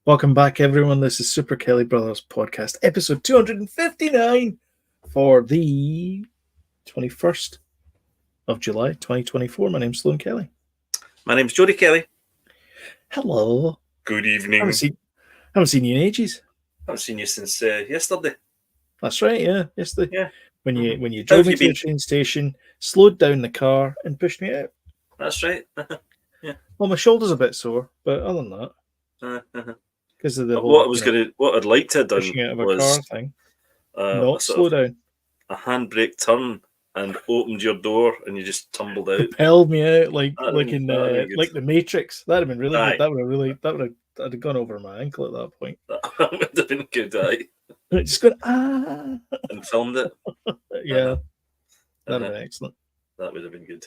Welcome back, everyone. This is Super Kelly Brothers Podcast, episode 259 for the 21st of July, 2024. My name's Sloan Kelly. My name's Jody Kelly. Hello. Good evening. Haven't seen you in ages. I haven't seen you since yesterday. That's right, yeah, yesterday. Yeah. When you drove me to the train station, slowed down the car, and pushed me out. That's right. Yeah. Well, my shoulder's a bit sore, but other than that, because of the whole, what I'd like to have done pushing out of a was car thing, not slow down. A handbrake turn and opened your door, and you just tumbled out. Propelled me out like the Matrix. That'd have been really good. I'd have gone over my ankle at that point. That would have been good, aye. Just going and filmed it. Yeah, that'd have been excellent. That would have been good.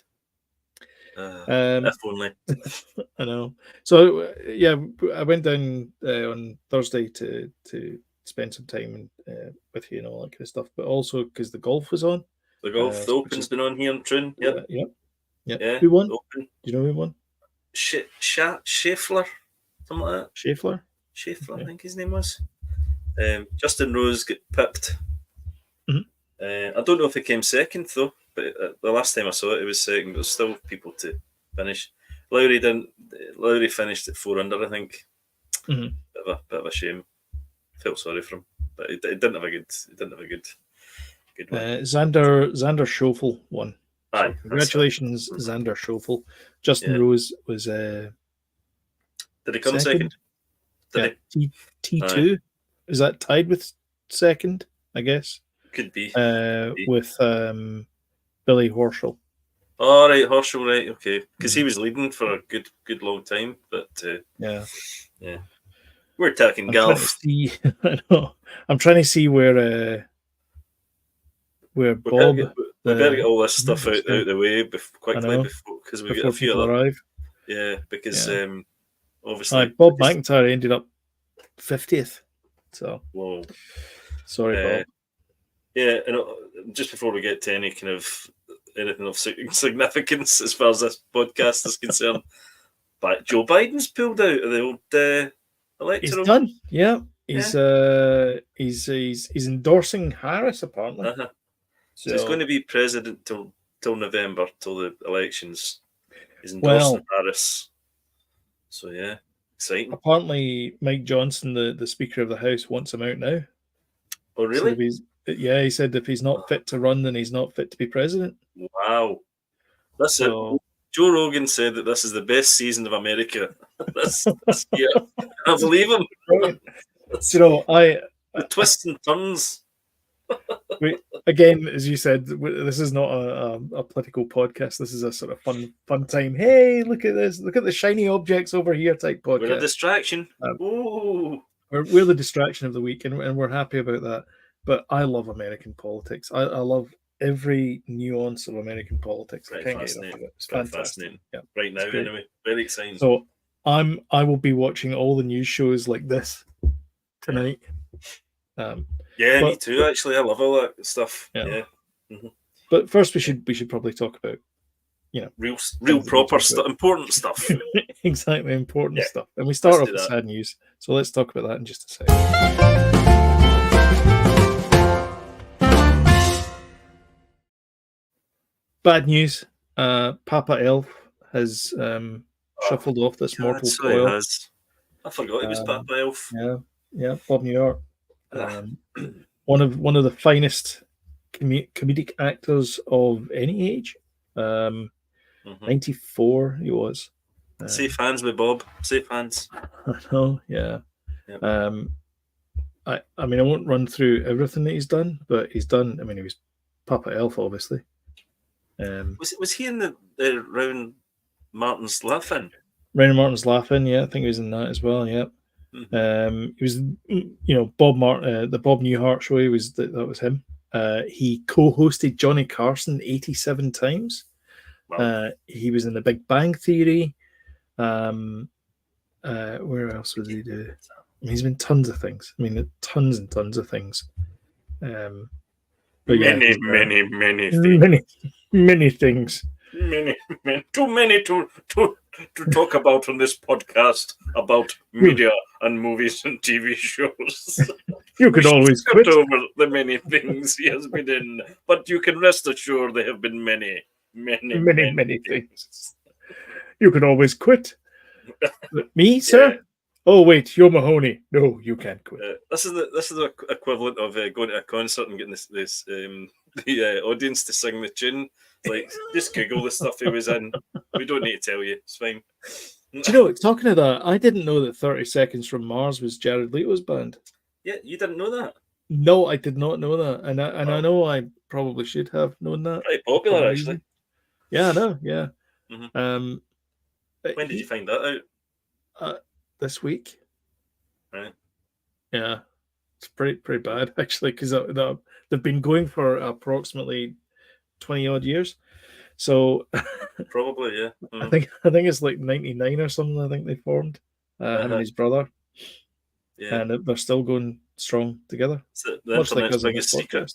If only. I know. So yeah, I went down on Thursday to spend some time with you and all that kind of stuff, but also because the golf was on. The Open's been on here in Troon. Yep. Yeah. Who won? Open. Do you know who won? Scheffler, something like that. Scheffler, I think his name was. Justin Rose got pipped. Mm-hmm. I don't know if he came second though, but the last time I saw it, it was second. There's still people to finish. Lowry didn't. Lowry finished at 4 under, I think. Mm-hmm. Bit of a shame. Felt sorry for him, but he didn't have a good. Good one. Xander Schauffele won. Aye, so congratulations, Xander Schauffele. Justin Rose was. Did he come second? T2. Is that tied with second? I guess. Could be. With Billy Horschel. Oh, right, Horschel, right, okay. Because he was leading for a good long time, but yeah. We're talking golf. I know. I'm trying to see where Bob. We better get all this stuff out the way quickly because we get a few other. Arrive. Yeah, because obviously Bob McIntyre ended up 50th. So whoa, sorry, Bob. Yeah, and just before we get to any kind of anything of significance as far as this podcast is concerned, but Joe Biden's pulled out of the old electoral. He's done. Yeah, he's endorsing Harris apparently. So he's going to be president till November, till the elections. He's endorsing Harris. So yeah, exciting. Apparently, Mike Johnson, the Speaker of the House, wants him out now. Oh really? He said if he's not fit to run, then he's not fit to be president. Wow. Joe Rogan said that this is the best season of America this year. I believe him. The twists and turns. Again, as you said, this is not a political podcast. This is a sort of fun time. Hey, look at this! Look at the shiny objects over here type podcast. We're a distraction. We're the distraction of the week, and we're happy about that. But I love American politics. I love every nuance of American politics. Right, I can't get enough of it. It's fantastic. Yeah, right now, anyway, very exciting. So I will be watching all the news shows like this tonight. Me too. Actually, I love all that stuff. Yeah. Mm-hmm. But first, we should probably talk about real proper stuff, important stuff. Exactly, important stuff. And we start off with sad news. So let's talk about that in just a second. Bad news. Papa Elf has shuffled off this mortal coil. I forgot he was Papa Elf. Yeah, Bob Newhart. One of the finest comedic actors of any age. 94 he was. Safe hands with Bob. Safe hands. I know. Yeah. Yep. I mean, I won't run through everything that he's done, but he's done. I mean, he was Papa Elf, obviously. Was he in the Round Martin's Laughing? Round Martin's Laughing, yeah, I think he was in that as well. Yeah, he was, Bob Martin, the Bob Newhart show. That was him. He co-hosted Johnny Carson 87 times. Wow. He was in The Big Bang Theory. Where else was he do? I mean, he's been tons of things. I mean, tons and tons of things. But many things. Many things. Too many to to talk about on this podcast about media and movies and TV shows. You can always quit. Over the many things he has been in, but you can rest assured there have been many things. You can always quit. Me, sir? Yeah. Oh wait, you're Mahoney. No, you can't quit. This is the equivalent of going to a concert and getting the audience to sing the tune. Like, just Google the stuff he was in. We don't need to tell you. It's fine. Do you know, talking of that, I didn't know that 30 Seconds from Mars was Jared Leto's band. Yeah, you didn't know that? No, I did not know that. And I know I probably should have known that. Pretty popular, actually. Yeah, I know, yeah. Mm-hmm. When did you find that out? This week. Right. Yeah. It's pretty bad, actually, because they've been going for approximately 20 odd years. So probably, yeah. I think it's like 99 or something. I think they formed him and his brother. Yeah, and they're still going strong together. So the internet's biggest secret.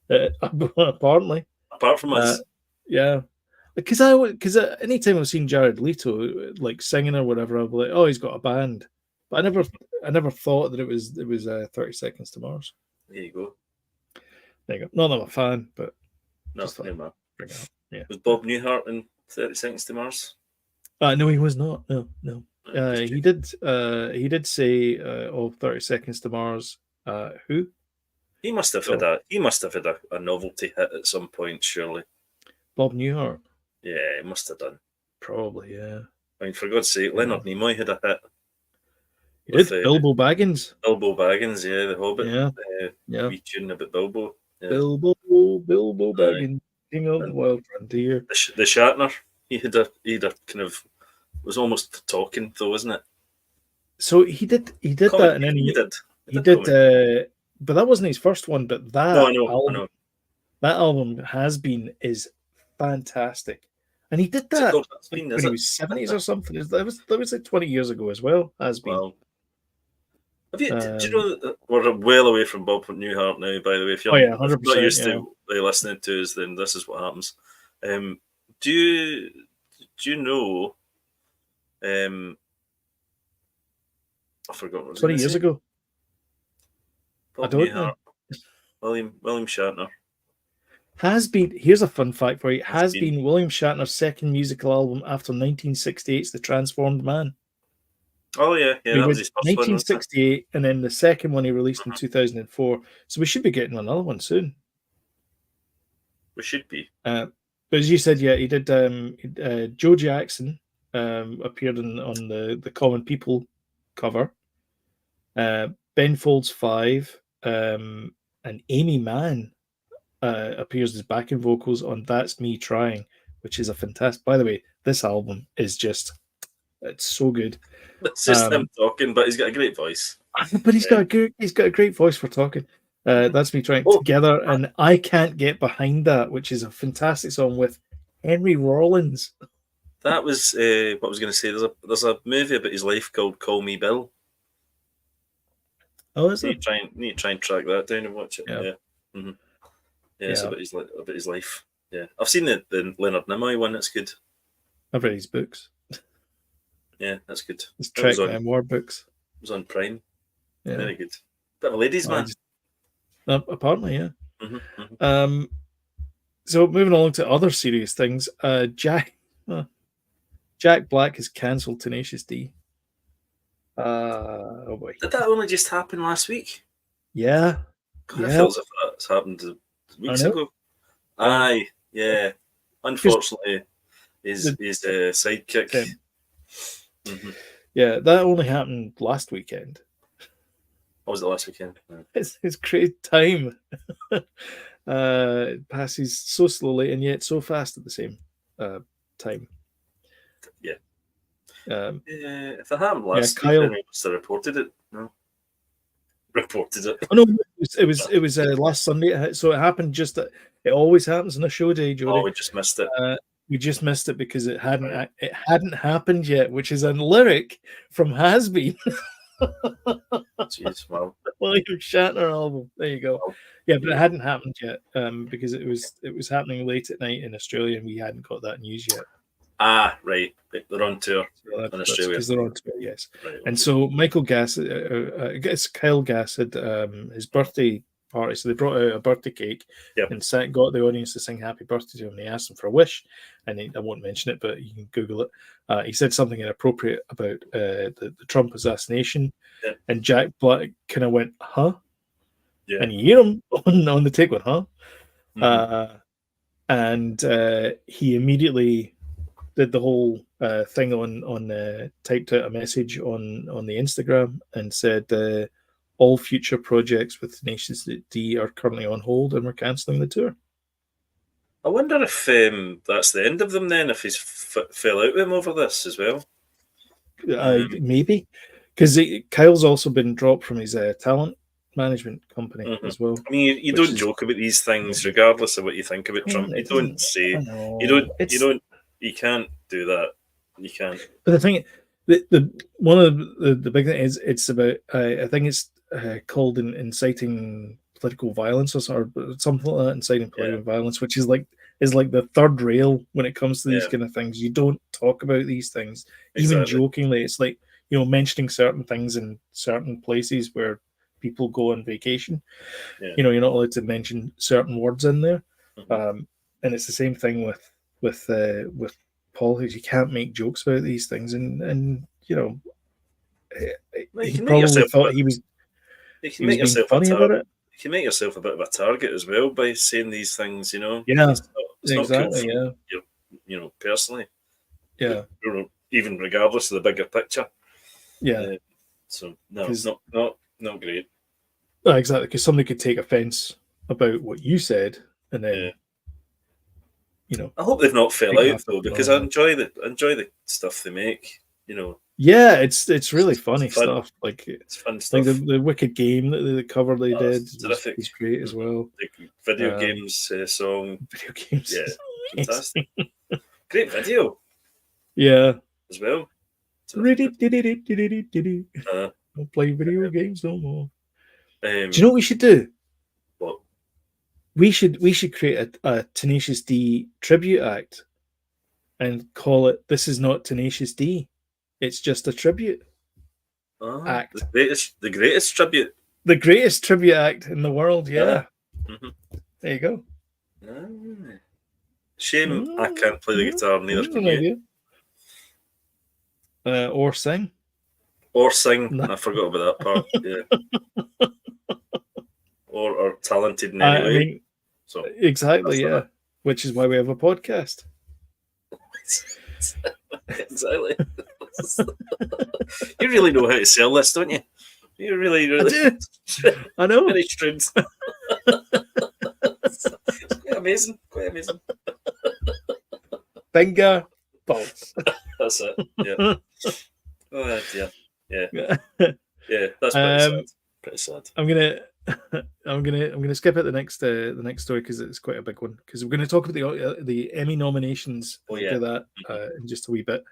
Apparently, apart from us, yeah. Because anytime I've seen Jared Leto like singing or whatever, I'll be like, oh, he's got a band. But I never thought that it was 30 Seconds to Mars. There you go. There you go. Not that I'm a fan, but no, never. Yeah. Was Bob Newhart in 30 Seconds to Mars? No, he was not. No. He did say 30 Seconds to Mars. Who? He must have had a novelty hit at some point, surely. Bob Newhart. Yeah, he must have done. Probably, yeah. I mean, for God's sake, Leonard Nimoy had a hit. He did. Bilbo Baggins. Bilbo Baggins, yeah, the Hobbit. Yeah. Wee tune about Bilbo. Yeah. Bilbo Baggins, King of the Wild Frontier. The Shatner. He had a kind of was almost talking though, wasn't it? So he did that, and then he did. But that wasn't his first one. But that I know. That album is fantastic, and he did that when he was 70s or something. That was like 20 years ago as well. Has been. Wow. Do you know that we're well away from Bob Newhart now? By the way, if you're 100%, not used to listening to us, then this is what happens. Do you know? I forgot. What 20 years ago. Bob Newhart, William Shatner. Has been. Here's a fun fact for you. Has been William Shatner's second musical album after 1968's The Transformed Man. Oh yeah, that was his first 1968, and then the second one he released in 2004. So we should be getting another one soon. We should be. But as you said, yeah, he did. Joe Jackson appeared on the Common People cover. Ben Folds 5 and Amy Mann appears as backing vocals on "That's Me Trying," which is a fantastic. By the way, this album is it's so good. It's just him talking, but he's got a great voice. But he's got a great voice for talking. That's Me Trying together, and I Can't Get Behind That, which is a fantastic song with Henry Rollins. That was what I was going to say. There's a movie about his life called Call Me Bill. Oh, is it? Need to try and track that down and watch it. Yeah. Mm-hmm. It's about his life. Yeah, I've seen the Leonard Nimoy one. That's good. I've read his books. Yeah, that's good. His Trek memoir books. It was on Prime. Yeah. Very good. Bit of a ladies' man. Apparently, yeah. Mm-hmm. So moving along to other serious things, Jack Black has cancelled Tenacious D. Oh boy! Did that only just happen last week? Yeah. God, I feel as if that's happened weeks ago. Aye, yeah. Unfortunately, his sidekick. Mm-hmm. Yeah, that only happened last weekend. What was it last weekend? It's great time. It passes so slowly and yet so fast at the same time. Yeah. If it happened last week, then he must have reported it. No. Reported it. Oh no, it was last Sunday. So it happened just that it always happens on a show day, Jody. Oh, we just missed it. We just missed it because it hadn't happened yet, which is a lyric from Has Been. Jeez, wow. William Shatner album. There you go. Wow. Yeah, but it hadn't happened yet because it was happening late at night in Australia and we hadn't got that news yet. Right. They're on tour in Australia. Because they're on tour, yes. Right, okay. And so Michael Gass, I guess Kyle Gass had his birthday party, so they brought out a birthday cake and got the audience to sing happy birthday to him. They asked him for a wish, and I won't mention it, but you can Google it. He said something inappropriate about the Trump assassination, and Jack Black kind of went, huh? Yeah. And you hear him on the take one, huh? Mm-hmm. And he immediately did the whole thing on typed out a message on the Instagram and said all future projects with Tenacious D are currently on hold and we're cancelling the tour. I wonder if that's the end of them then, if he's fell out with him over this as well. Maybe, because Kyle's also been dropped from his talent management company as well. I mean, you don't joke about these things regardless of what you think about Trump. You don't say, you can't do that. You can't. But the thing, the one of the big thing is it's about. I think it's called inciting political violence or something like that. Inciting political violence, which is like the third rail when it comes to these kind of things. You don't talk about these things, even jokingly. It's like mentioning certain things in certain places where people go on vacation. You're not allowed to mention certain words in there, and it's the same thing with politics. You can't make jokes about these things, and he probably thought he was being funny about it. You can make yourself a bit of a target as well by saying these things. Yeah, it's exactly. Not cool for, personally. Yeah, even regardless of the bigger picture. Yeah. So no, it's not great. Exactly, because somebody could take offence about what you said, and then I hope they've not fell out though, because I enjoy the stuff they make. Yeah, it's really funny stuff. Like it's fun stuff. Like the Wicked Game the cover they did is great as well. The video games song. Video games, fantastic. Great video. Yeah, as well. Don't play video games no more. Do you know what we should do? What? We should create a Tenacious D tribute act and call it "This is not Tenacious D. It's just a tribute act." The greatest tribute. The greatest tribute act in the world. Yeah. Mm-hmm. There you go. Shame I can't play the guitar. Neither can you. Or sing. No. I forgot about that part. Yeah. or talented in any way. Mean, so exactly, yeah. Which is why we have a podcast. Exactly. You really know how to sell this, don't you? You really I do. I know. Very shrewd. It's quite amazing. Finger bolts. That's it. Yeah. Oh dear. Yeah. Yeah. That's pretty sad. I'm gonna skip it the next story because it's quite a big one, because we're going to talk about the Emmy nominations after that in just a wee bit.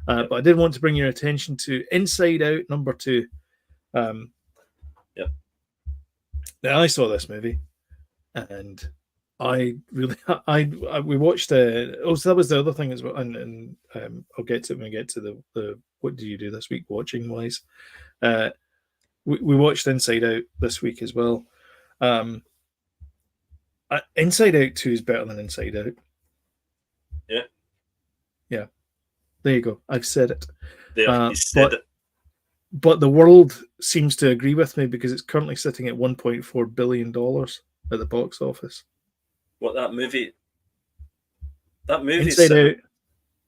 But I did want to bring your attention to Inside Out #2. Now I saw this movie, and we watched. So that was the other thing as well, and I'll get to it when we get to the what did you do this week watching wise. We watched Inside Out this week as well. Inside Out 2 is better than Inside Out. Yeah. There you go. I've said it. But the world seems to agree with me because it's currently sitting at $1.4 billion at the box office. What, that movie? Inside Out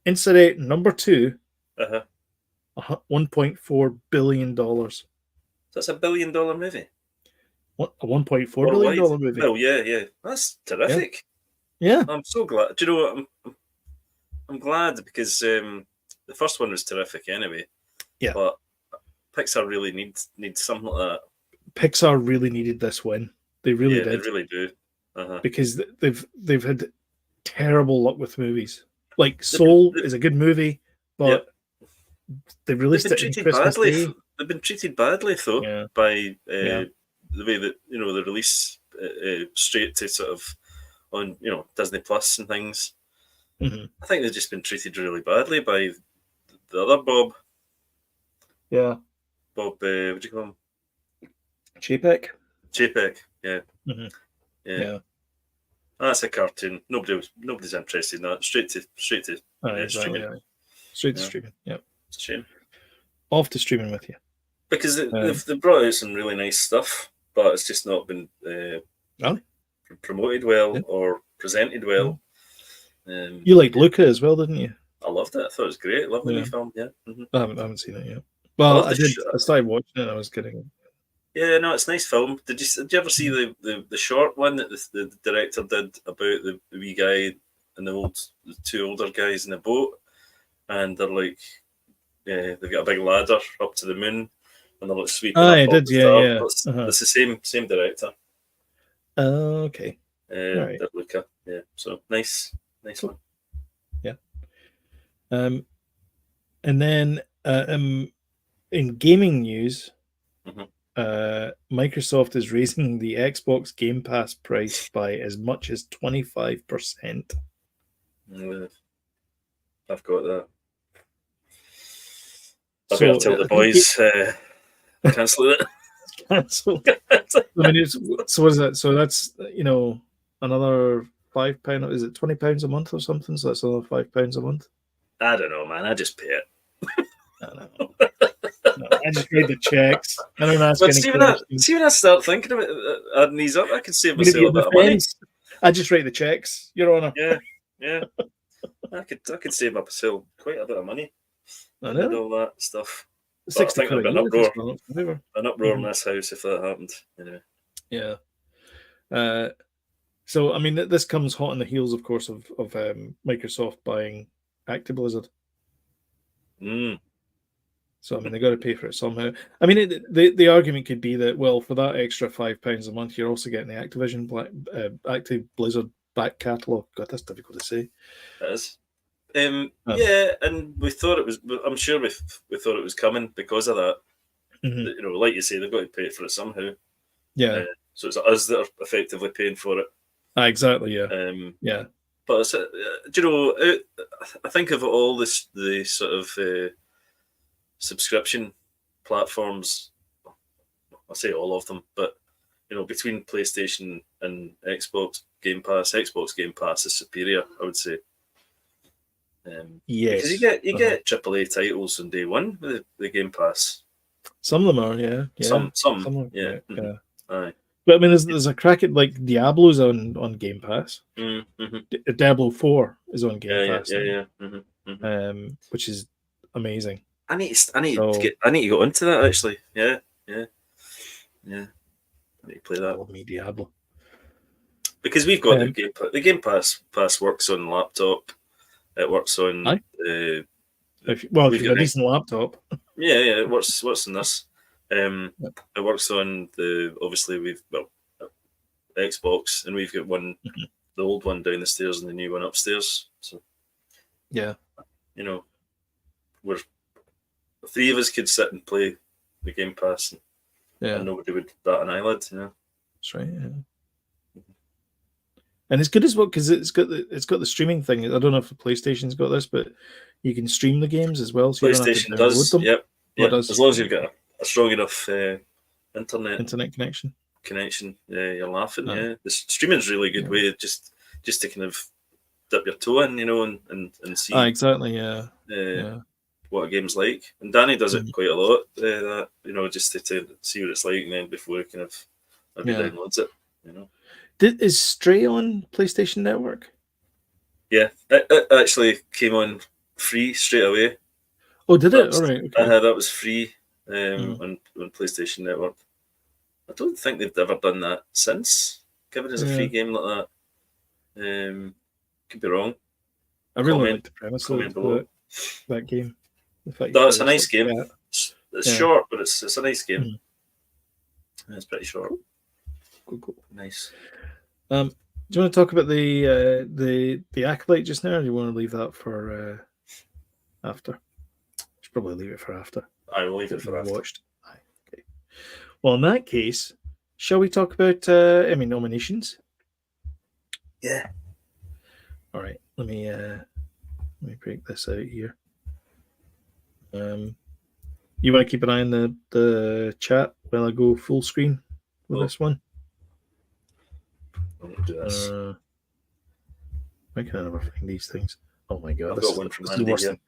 #2. $1.4 billion. That's $1 billion movie. What, a $1.4 billion movie? Oh yeah. That's terrific. Yeah. I'm so glad. Do you know what? I'm glad because the first one was terrific anyway. Yeah. But Pixar really needs something like that. Pixar really needed this win. They really did. They really do. Because they've had terrible luck with movies. Like Soul is a good movie, but they released it in Christmas Day. They've been treated badly though by the way that they release straight to sort of on Disney Plus and things. I think they've just been treated really badly by the other Bob. Yeah. Bob, what do you call him? Chapek. Chapek. Yeah. Mm-hmm. Yeah. That's a cartoon. Nobody's interested in that. Straight to exactly, streaming. yeah. Straight to streaming. Yeah. It's a shame. Off to streaming with you. Because they've brought out some really nice stuff, but it's just not been promoted well or presented well. You liked Luca as well, didn't you? I loved it. I thought it was great. Lovely new film. Yeah. Mm-hmm. I haven't seen it yet. Well, I did. I started watching it. And I was getting. Yeah, no, it's a nice film. Did you ever see the short one that the director did about the wee guy and the two older guys in a boat, and they're like, they've got a big ladder up to the moon, and they're like sweeping up. I did, yeah. It's the same director. Oh, okay. Right. Luca. Yeah, so nice one. Yeah. And then in gaming news. Microsoft is raising the Xbox Game Pass price by as much as 25%. I've got that. I better tell the boys cancel it. Cancel. I mean, so what is that? So that's another £5. Is it £20 a month or something? So that's another £5 a month. I don't know, man. I just pay it. I don't know. No, I just read the checks. I don't ask any questions. See when I start thinking about adding these up, I can save myself a bit of money. I just write the checks, Your Honour. Yeah. I could save myself quite a bit of money. I know. And all that stuff. I think there'd be an uproar in this house if that happened. Anyway. Yeah. So I mean, this comes hot on the heels, of course, of Microsoft buying Actiblizzard. So I mean, they got to pay for it somehow. I mean, the argument could be that, well, for that extra £5 a month, you're also getting the Activision Actiblizzard back catalogue. God, that's difficult to say. It is. Yeah, and we thought it was. I'm sure we thought it was coming because of that. Mm-hmm. Like you say, they've got to pay for it somehow. Yeah. So it's us that are effectively paying for it. Exactly. Yeah. Yeah. But it's, I think of all the sort of subscription platforms. I say all of them, but between PlayStation and Xbox Game Pass is superior, I would say. Yes, because you get AAA titles on day one with the Game Pass. Some of them are, yeah. Some yeah. Mm-hmm. Yeah. Aye. But I mean, there's a crack at like Diablo's on Game Pass. Mm-hmm. Diablo 4 is on Game Pass. Yeah. Mm-hmm. Which is amazing. I need to go into that actually. Yeah. I need to play that. Love me Diablo. Because we've got the Game Pass works on laptop. It works on. If you've got a decent laptop. Yeah, it works on this. It works on obviously Xbox, and we've got one, the old one down the stairs and the new one upstairs. So yeah, we're the three of us could sit and play the Game Pass, and nobody would bat an eyelid. That's right. Yeah. And it's good as well because it's got the streaming thing. I don't know if the PlayStation's got this, but you can stream the games as well. So PlayStation does. Them. Yep. As long as you've got a strong enough internet connection. Yeah, you're laughing. Yeah, the streaming's really good way just to kind of dip your toe in, and see. Exactly. Yeah. What a game's like, and Danny does it quite a lot. That just to see what it's like, and then before he kind of maybe downloads it. Is Stray on PlayStation Network? Yeah, it actually came on free straight away. Oh, did it? All right. Okay. That was free on PlayStation Network. I don't think they've ever done that since, given as a free game like that. Could be wrong. I really like the premise of that game. It's a nice game. It's short, but it's a nice game. It's pretty short. Cool. Nice. Do you want to talk about the Acolyte just now, or do you want to leave that for after? Should probably leave it for after. I will leave it for after. Watched. Okay. Well, in that case, shall we talk about Emmy nominations? Yeah. All right, let me break this out here. You want to keep an eye on the chat while I go full screen with this one? I'm gonna do this. Why can I never find these things? Oh my god, I've this got is one from the Andy worst here. thing.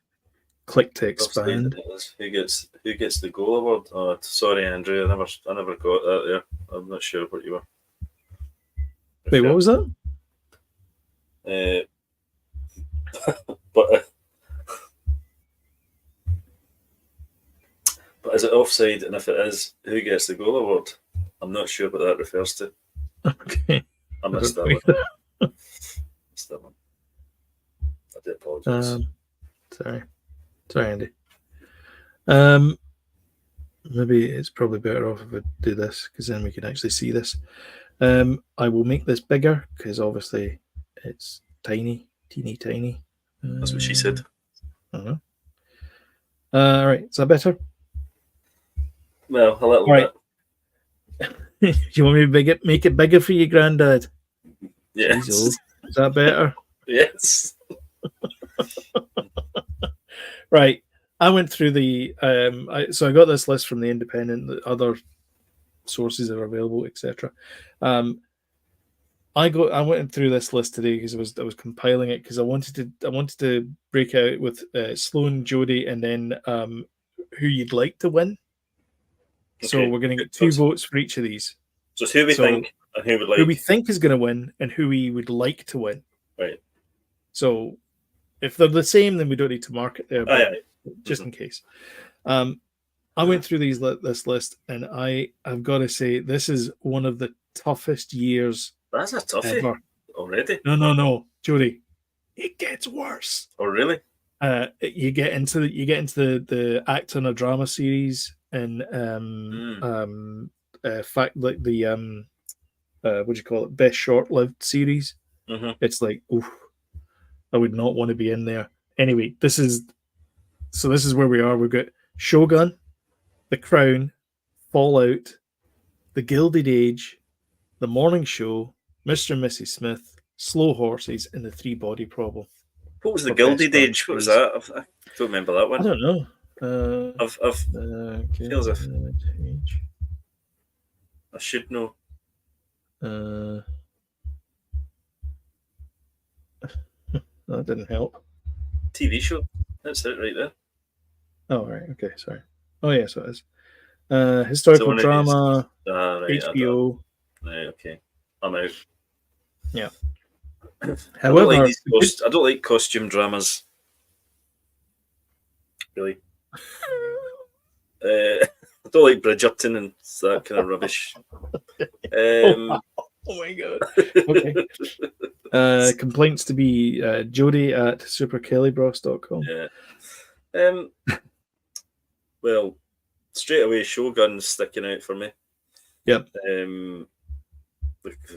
Click to Offside, expand. who gets the goal award? Oh, sorry, Andrew, I never got that there. I'm not sure what you were. Wait, what was that? But is it offside? And if it is, who gets the goal award? I'm not sure what that refers to. Okay. I missed that one. Missed that one. I do apologise. Sorry, Andy. Maybe it's probably better off if I do this because then we can actually see this. I will make this bigger because obviously it's tiny, teeny tiny. That's what she said. I don't know. All right, is that better? Well, a little bit. You want me to make it bigger for you, Grandad? Yes. Jeez, is that better? Yes. Right. I went through the so I got this list from the Independent, the other sources that are available, etc. I went through this list today because I was compiling it because I wanted to break out with Sloan, Jodie, and then who you'd like to win. Okay. So we're going to get 2 votes for each of these. So who we think and who would like. Who we think is going to win and who we would like to win. Right. So if they're the same, then we don't need to mark it there. But just in case. I went through this list, and I've got to say this is one of the toughest years. That's a toughie ever. Already. No, Jodie, it gets worse. Oh, really? You get into the actor in a drama series, and fact like the what do you call it? Best short-lived series. Mm-hmm. It's like, oof, I would not want to be in there. Anyway, this is where we are. We've got Shogun, The Crown, Fallout, The Gilded Age, The Morning Show, Mr. and Mrs. Smith, Slow Horses, and The Three Body Problem. What was The Gilded Age? What was that? I don't remember that one. I don't know. Feels as if I should know. That didn't help. TV show. That's it right there. Oh, right. Okay, sorry. Oh, yeah, so it is. Historical drama, right, HBO. Right, okay. I'm out. Yeah. However, I don't like costume dramas. Really. I don't like Bridgerton and that kind of rubbish. Oh my god. Okay. Complaints to be Jodie at superkellybros.com. Yeah. Well, straight away, Shogun's sticking out for me. Yep.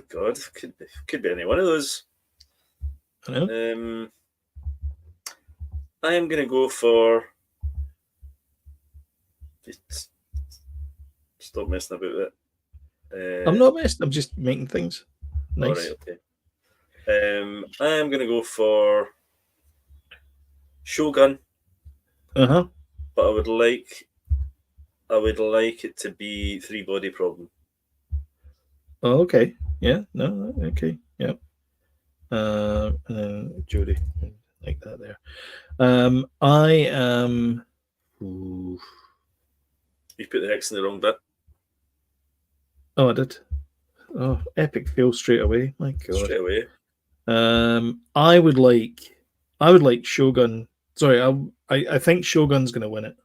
God, could be any one of those. I know. I am going to go for. Stop messing about with it. I'm not messing. I'm just making things nice. All right, okay. I am going to go for Shogun. Uh-huh. But I would like it to be Three Body Problem. Oh, okay. Yeah. No. Okay. Yeah. And then Jodie, like that there. I am. Ooh. You put the X in the wrong bit. Oh, I did. Oh, epic fail straight away. My God. Straight away. I would like Shogun. Sorry, I think Shogun's going to win it.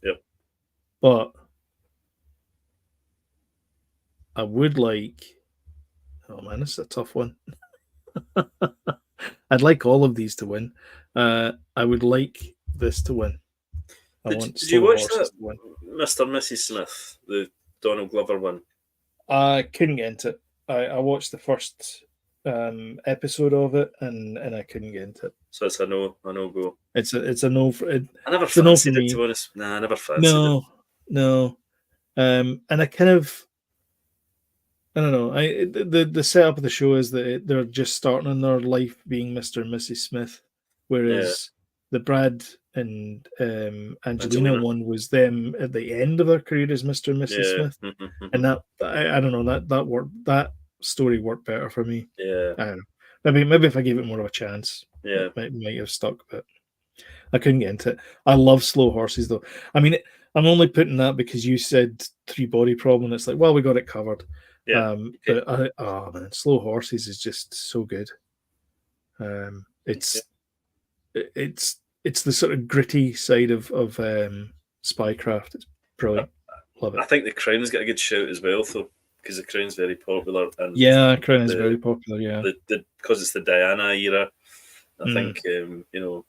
Yep. But I would like. Oh man, this is a tough one. I'd like all of these to win. I would like this to win. Did you watch that, Mr. and Mrs. Smith, the Donald Glover one? I couldn't get into it. I watched the first episode of it and I couldn't get into it. So it's a no go. It's a no for it. I never fancied it, to be honest. Nah, I never fancied it. No. And I kind of I don't know. The setup of the show is that they're just starting on their life being Mr. and Mrs. Smith, whereas the Brad and Angelina one was them at the end of their career as Mr. and Mrs. Smith, and that I don't know that worked. That story worked better for me. Yeah, I don't know. Maybe if I gave it more of a chance, yeah. it might have stuck, but I couldn't get into it. I love Slow Horses though. I mean, I'm only putting that because you said Three Body Problem. It's like, well, we got it covered. Yeah. But man, Slow Horses is just so good. It's the sort of gritty side of spycraft. It's brilliant. Love it. I think The Crown's got a good shout as well, though, because The Crown's very popular. And Crown is very popular. Yeah, because it's the Diana era. I think even more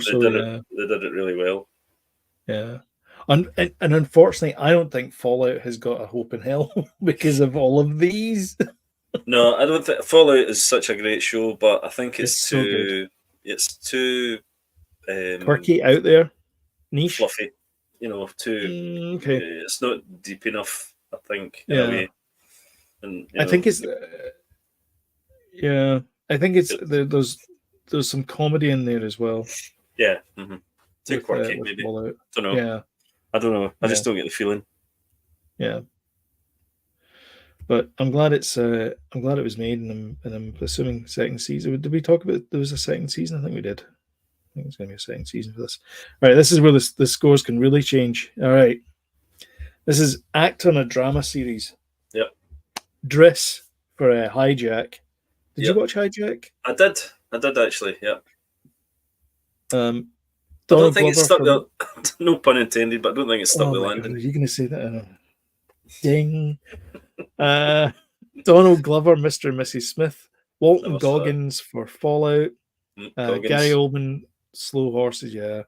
so. They did it really well. Yeah. And unfortunately, I don't think Fallout has got a hope in hell because of all of these. No, I don't think Fallout is such a great show, but I think it's too quirky, out there, niche, fluffy. Too okay. It's not deep enough, I think. In a way. And I think it's I think it's there's some comedy in there as well. Yeah. Mm-hmm. Too quirky, maybe. Fallout. Don't know. Yeah. I don't know. I just don't get the feeling. Yeah. But I'm glad it was made, and I'm assuming second season. Did we talk about there was a second season? I think we did. I think it's going to be a second season for this. All right, this is where the scores can really change. All right. This is actor in a drama series. Yep. Driss for Hijack. Did you watch Hijack? I did actually, yeah. I don't think it's stuck the no pun intended, but I don't think it's stuck the landing. Are you going to say that? Ding. Donald Glover, Mr. and Mrs. Smith. Walton Goggins for Fallout. Gary Oldman, Slow Horses, yeah.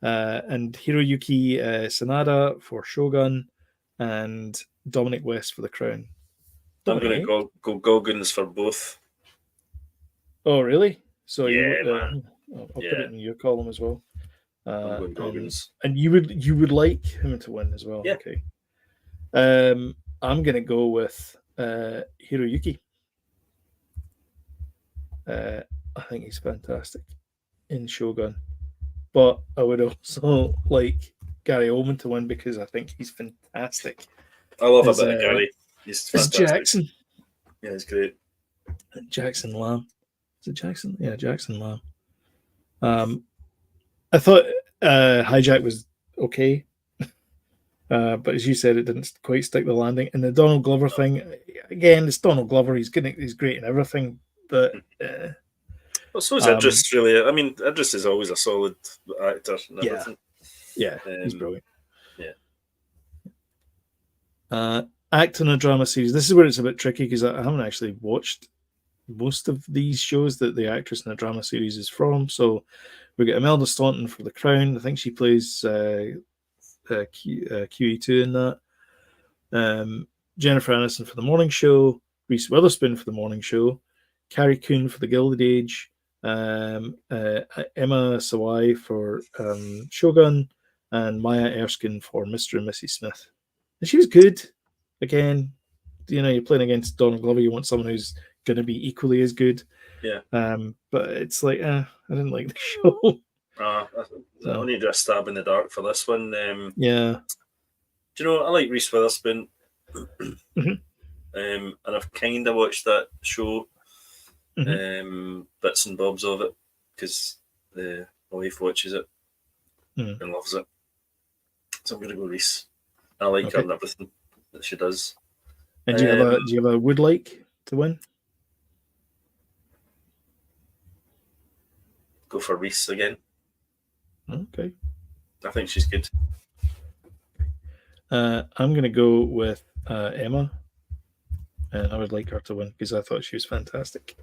And Hiroyuki Sanada for Shogun. And Dominic West for The Crown. I'm going to go Goggins for both. Oh, really? So man. I'll put it in your column as well. I'm going Goggins. And you would like him to win as well. Yeah. Okay. I'm going to go with Hiroyuki. I think he's fantastic in Shogun, but I would also like Gary Oldman to win because I think he's fantastic. I love a bit of Gary. He's fantastic. Jackson. Yeah, he's great. Jackson Lamb. Is it Jackson? Yeah, Jackson Lamb. I thought Hijack was okay. But as you said, it didn't quite stick the landing. And the Donald Glover thing, again, it's Donald Glover. He's great in everything. But well, so is Idris, really. I mean, Idris is always a solid actor and everything. Yeah, he's brilliant. Yeah. Act in a drama series. This is where it's a bit tricky because I haven't actually watched most of these shows that the actress in a drama series is from. So we get Imelda Staunton for The Crown. I think she plays QE2 in that. Jennifer Aniston for The Morning Show. Reese Witherspoon for The Morning Show. Carrie Coon for The Gilded Age. Emma Sawai for Shogun. And Maya Erskine for Mr. and Mrs. Smith. And she was good. Again, you're playing against Donald Glover. You want someone who's going to be equally as good. Yeah. But it's like, I didn't like the show. I need a stab in the dark for this one. Yeah. Do you know, I like Reese Witherspoon. And I've kind of watched that show, bits and bobs of it, because my wife watches it and loves it. So I'm going to go Reese. I like her and everything that she does. And do you have a would like to win? Go for Reese again. Okay. I think she's good. I'm going to go with Emma. And I would like her to win because I thought she was fantastic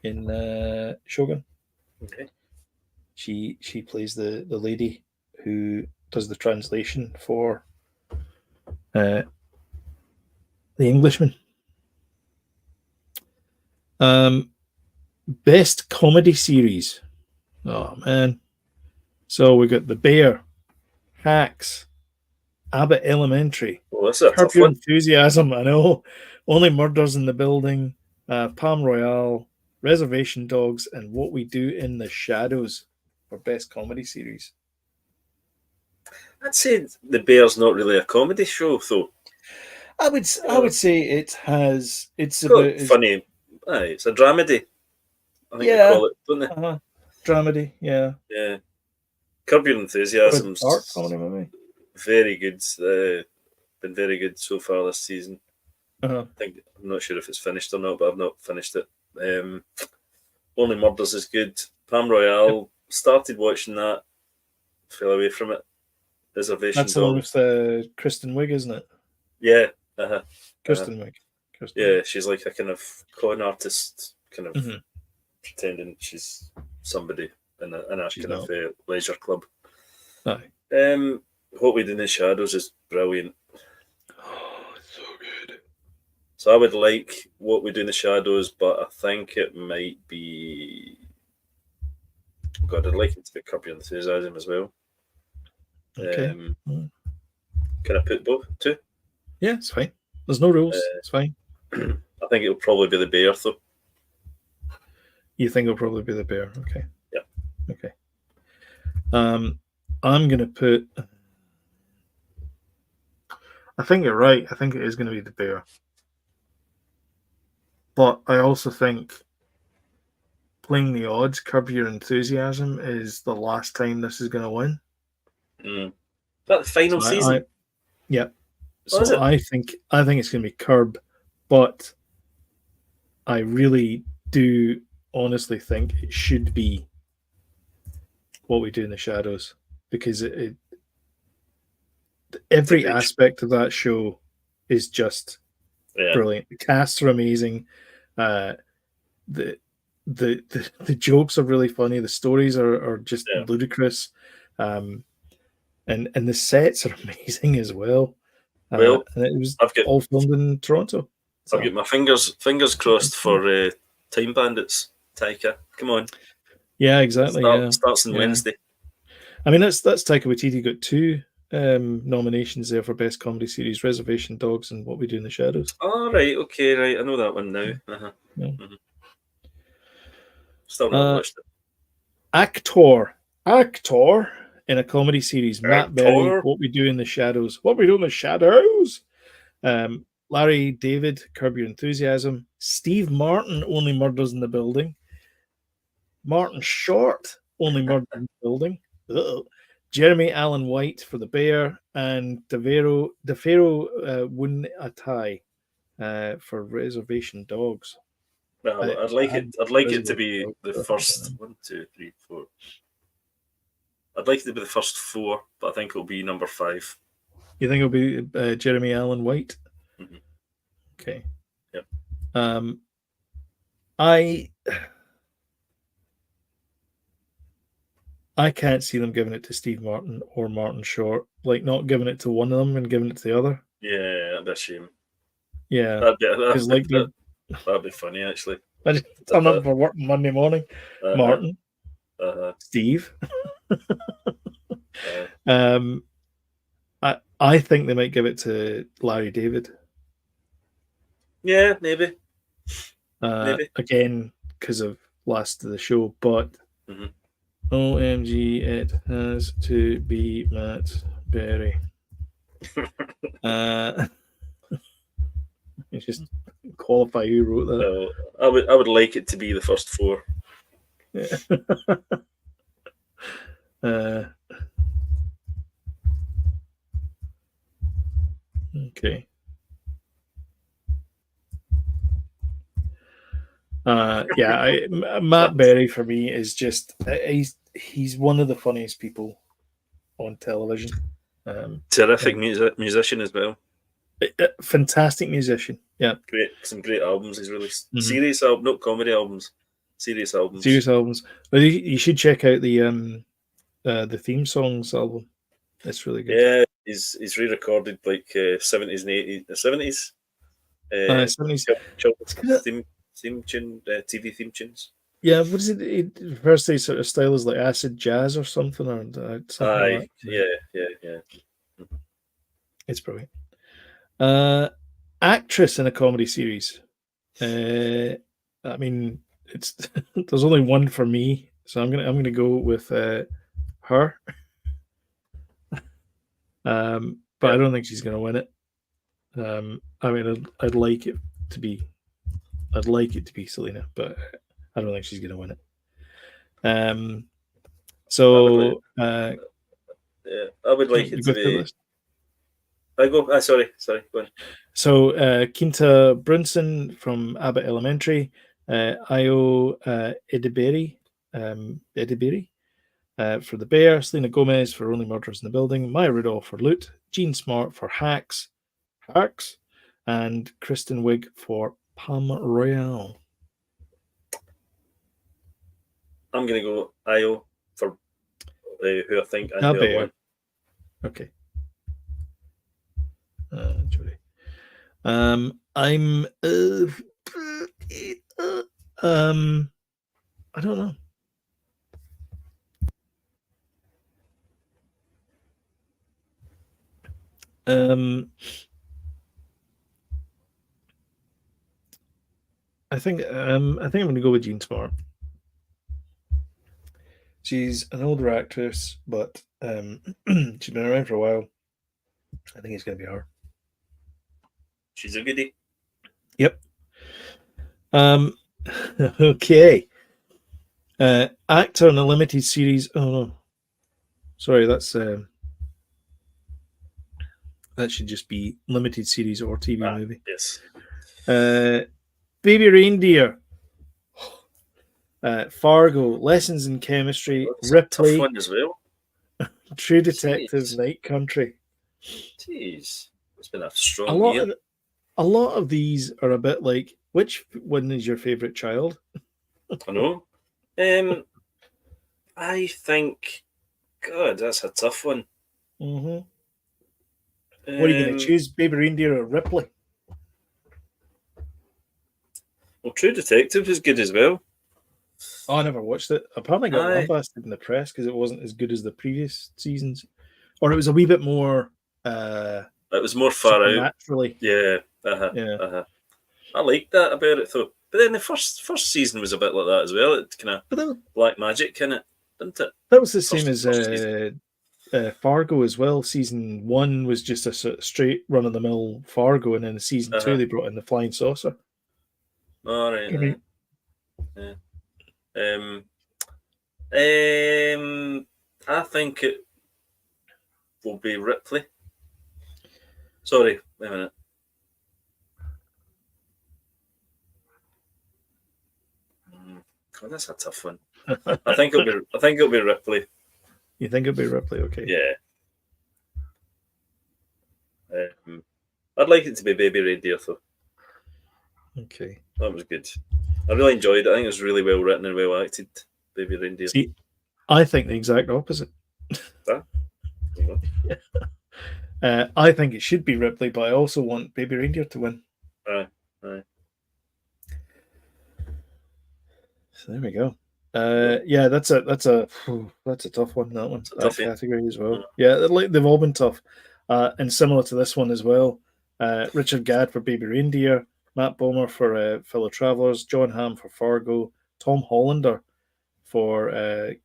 in Shogun. Okay. She plays the lady who does the translation for The Englishman. Best comedy series. Oh man. So we got The Bear, Hacks, Abbott Elementary. Well, that's a Curb tough Your one. Enthusiasm, I know. Only Murders in the Building, Palm Royale, Reservation Dogs, and What We Do in the Shadows for best comedy series. I'd say The Bear's not really a comedy show, though. I would say it's It's got funny. It's a dramedy. I think they call it, don't they? Dramedy, yeah. Yeah. Curb Your Enthusiasm's Dark comedy movie. Very good. Been very good so far this season. I'm not sure if it's finished or not, but I've not finished it. Only Murders is good. Palm Royale, started watching that, fell away from it. Reservation That's the one with Kristen Wiig, isn't it? Yeah. Kristen Wiig. Yeah, she's like a kind of con artist, kind of pretending she's somebody in a kind of leisure club. Aye. What We Do in the Shadows is brilliant. Oh, it's so good. So I would like What We Do in the Shadows, but I think it might be... God, I'd like it to be Curb Your Enthusiasm as well. Okay. Can I put both two? Yeah, it's fine. There's no rules. It's fine. I think it'll probably be The Bear, though. You think it'll probably be The Bear? Okay. Yeah. Okay. I'm going to put... I think you're right. I think it is going to be The Bear. But I also think playing the odds, Curb Your Enthusiasm is the last time this is going to win. Is that the final season? Yeah. So I think it's going to be Curb, but I really do honestly think it should be What We Do in the Shadows, because every aspect of that show is just brilliant. The casts are amazing. The jokes are really funny. The stories are just ludicrous. And the sets are amazing as well. And it was all filmed in Toronto. So. I've got my fingers crossed for Time Bandits, Taika. Come on. Yeah, exactly. Starts on Wednesday. I mean, that's Taika Waititi got 2 nominations there for Best Comedy Series, Reservation Dogs and What We Do in the Shadows. Oh, right. Okay, right. I know that one now. Still not watched it. Actor in a comedy series, Matt Berry, What We Do in the Shadows. What We Do in the Shadows? Larry David, Curb Your Enthusiasm. Steve Martin, Only Murders in the Building. Martin Short, Only Murders in the Building. Jeremy Allen White for The Bear, and DeFero Wunatai for Reservation Dogs. Well, I'd like it to be the first 1, 2, 3, 4. I'd like it to be the first 4, but I think it'll be number 5. You think it'll be Jeremy Allen White? Mm-hmm. Okay. Yep. I can't see them giving it to Steve Martin or Martin Short. Like, not giving it to one of them and giving it to the other. Yeah, that'd be a shame. Yeah. That'd be funny, actually. I just turn up for work Monday morning. Martin. Steve. I think they might give it to Larry David. Yeah, maybe. Again, because of last of the show, but OMG, it has to be Matt Berry. It's just qualify who wrote that. I would like it to be the first 4. Yeah. Okay. Matt Berry for me is just he's one of the funniest people on television. Terrific musician as well. Fantastic musician. Yeah, some great albums he's released. Serious albums, not comedy albums. Serious albums. But you should check out the theme songs album. It's really good. Yeah, he's re-recorded like 70s and 80s, 70s. 70s. Theme tune, TV theme tunes. Yeah, what is it? It refers to sort of style as like acid jazz or something, or something like that. Yeah. It's brilliant. actress in a comedy series. I mean, it's there's only one for me, so I'm gonna go with her. But I don't think she's gonna win it. I mean, I'd like it to be Selena, but I don't think she's gonna win it. So I would like it to be. I go. Sorry, go on. So Quinta Brunson from Abbott Elementary, Io Ediberi for The Bear, Selena Gomez for Only Murders in the Building, Maya Rudolph for Loot, Jean Smart for Hacks, and Kristen Wiig for Palm Royale. I'm going to go Io for who I think and who I want. Okay. Jodie. I'm I don't know. I think I'm going to go with Jean Smart. She's an older actress, but she's been around for a while. I think it's going to be her. She's a goodie. Yep. Okay. Actor in a limited series. Oh no, sorry. That should just be limited series or TV movie. Yes. Baby Reindeer. Fargo, Lessons in Chemistry, Ripley, tough one as well. True Detective, Night Country. Jeez, it's been a strong year. A lot of these are a bit like, which one is your favorite child? I know. I think, God, that's a tough one. Mm-hmm. What are you going to choose, Baby Reindeer or Ripley? Well, True Detective is good as well. Oh, I never watched it. Apparently got lambasted in the press because it wasn't as good as the previous seasons. Or it was a wee bit more... it was more far out. Naturally. Yeah. I liked that about it, though. But then the first season was a bit like that as well. It kind of black magic in it, didn't it? That was the same as Fargo as well. Season 1 was just a sort of straight run-of-the-mill Fargo, and then season 2 they brought in the flying saucer. All right. Mm-hmm. Yeah. I think it will be Ripley. Sorry, wait a minute. God, that's a tough one. I think it'll be Ripley. You think it'll be Ripley? Okay. Yeah. I'd like it to be Baby Reindeer, though. Okay. That was good. I really enjoyed it. I think it was really well written and well acted. Baby Reindeer. See, I think the exact opposite. I think it should be Ripley, but I also want Baby Reindeer to win. Aye. So there we go. Yeah, that's a tough one. That one, that category as well. Yeah, they've all been tough, and similar to this one as well. Richard Gadd for Baby Reindeer, Matt Bomer for Fellow Travelers, John Hamm for Fargo, Tom Hollander for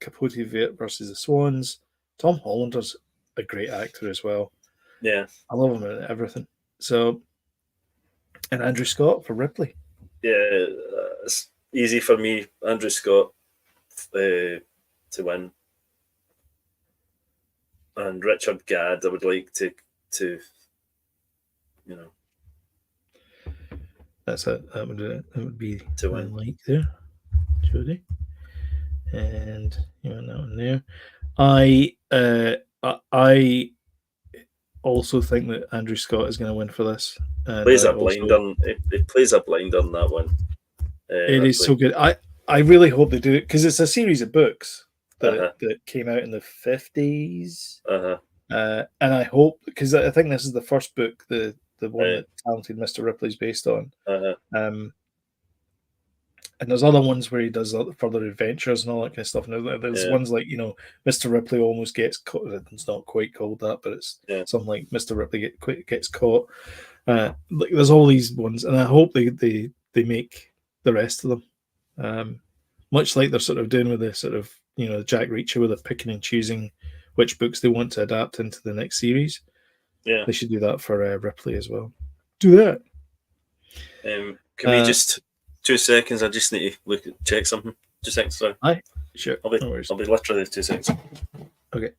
Capote versus the Swans. Tom Hollander's a great actor as well. Yeah, I love him in everything. So, and Andrew Scott for Ripley. Yeah, it's easy for me, Andrew Scott, to win. And Richard Gadd, I would like to That's it. That would be to win. Like there, Jodie, and you want that one there. I also think that Andrew Scott is going to win for this. He plays a blinder. He plays a blinder in that one. It is so good. I really hope they do it because it's a series of books that came out in the 50s. And I hope, because I think this is the first book, the one that Talented Mr. Ripley's based on. And there's other ones where he does further adventures and all that kind of stuff. And there's ones like, Mr. Ripley almost gets caught. It's not quite called that, but it's something like Mr. Ripley gets caught. Like there's all these ones, and I hope they make the rest of them. Much like they're sort of doing with the sort of Jack Reacher, where they're picking and choosing which books they want to adapt into the next series. Yeah, they should do that for Ripley as well. Do that. Can we just 2 seconds? I just need to check something. 2 seconds, sorry. Aye, sure. I'll be literally 2 seconds. Okay.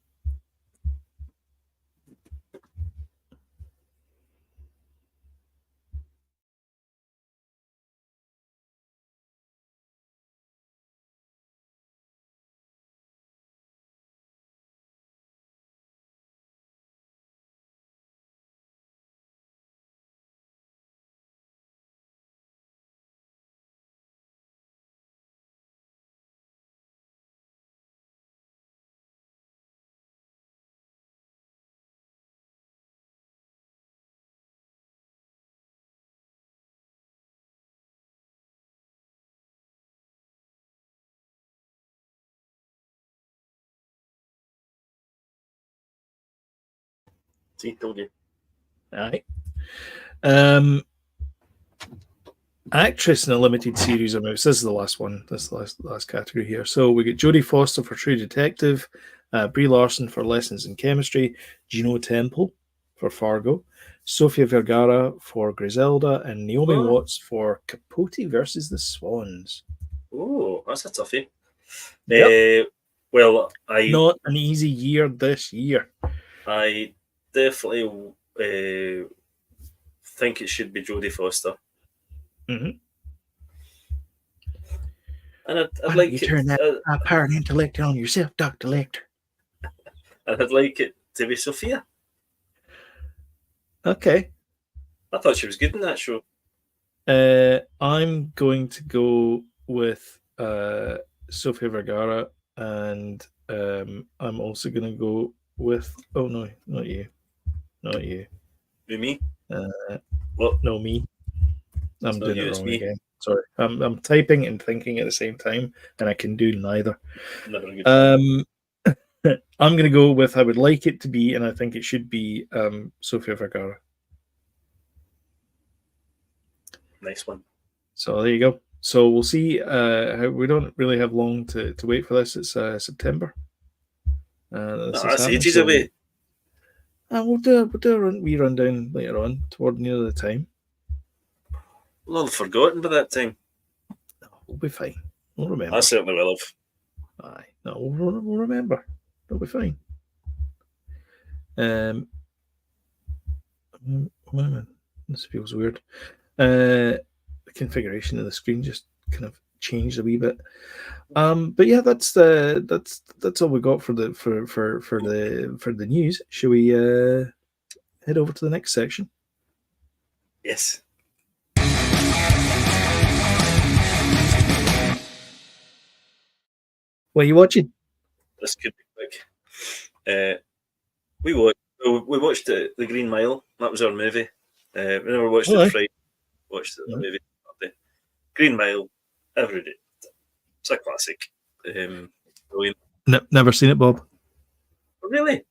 See, told you. Aye. Actress in a limited series of movies. This is the last one. This is the last category here. So we get Jodie Foster for True Detective, Brie Larson for Lessons in Chemistry, Juno Temple for Fargo, Sofia Vergara for Griselda, and Naomi Watts for Capote versus the Swans. Oh, that's a toughie. Yep. Well, not an easy year this year. I definitely think it should be Jodie Foster. Mm-hmm. And I'd like you turn that power and intellect on yourself, Dr. Lecter. And I'd like it to be Sophia. Okay. I thought she was good in that show. I'm going to go with Sofia Vergara, and I'm also going to go with... Oh, no, not you. Not you. Me? What? No, me. I'm doing it wrong me. again. Sorry. I'm typing and thinking at the same time, and I can do neither. Never good. I'm going to go with I would like it to be, and I think it should be Sofia Vergara. Nice one. So there you go. So we'll see. We don't really have long to wait for this. It's September. That's ages away. We'll do a wee rundown later on toward near the time. Well, I've forgotten by that time. No, we'll be fine. We'll remember. I certainly will have. Aye. No, we'll remember. It'll be fine. Wait a minute. This feels weird. The configuration of the screen just kind of changed a wee bit. But yeah, that's all we got for the news. Shall we head over to the next section? Yes. What are you watching? This could be quick. We watched The Green Mile. That was our movie. We never watched it Friday. Watched the movie. Green Mile, every day. It's a classic. Never seen it, Bob. Really?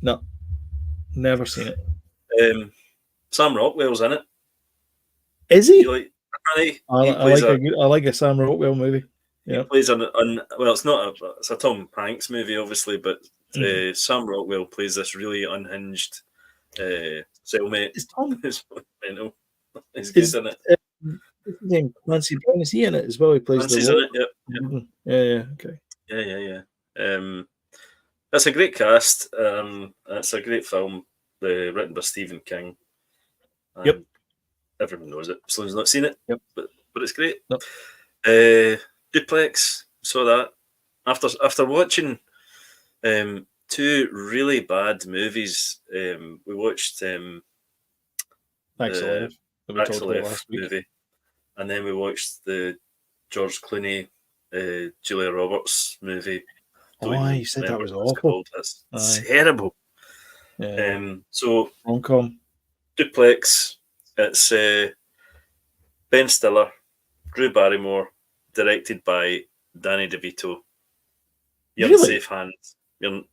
No, never seen it. Sam Rockwell's in it. Is he? I like a Sam Rockwell movie. Yeah. He plays well, it's a Tom Hanks movie, obviously, but Sam Rockwell plays this really unhinged cellmate. Is Tom? Mental. He's good in it. His name Clancy Brown, is he in it as well? He plays Clancy's in it. Yep. Yeah. Okay. Yeah. It's a great cast. It's a great film. Written by Stephen King. Yep. Everyone knows it. Sloan's not seen it. Yep. But it's great. Yep. Duplex, saw that after watching two really bad movies. We watched Axel F movie, and then we watched the George Clooney, Julia Roberts movie. You said that was awful. That's terrible. Yeah. So rom-com. Duplex. It's Ben Stiller, Drew Barrymore, directed by Danny DeVito. You're in safe hands. You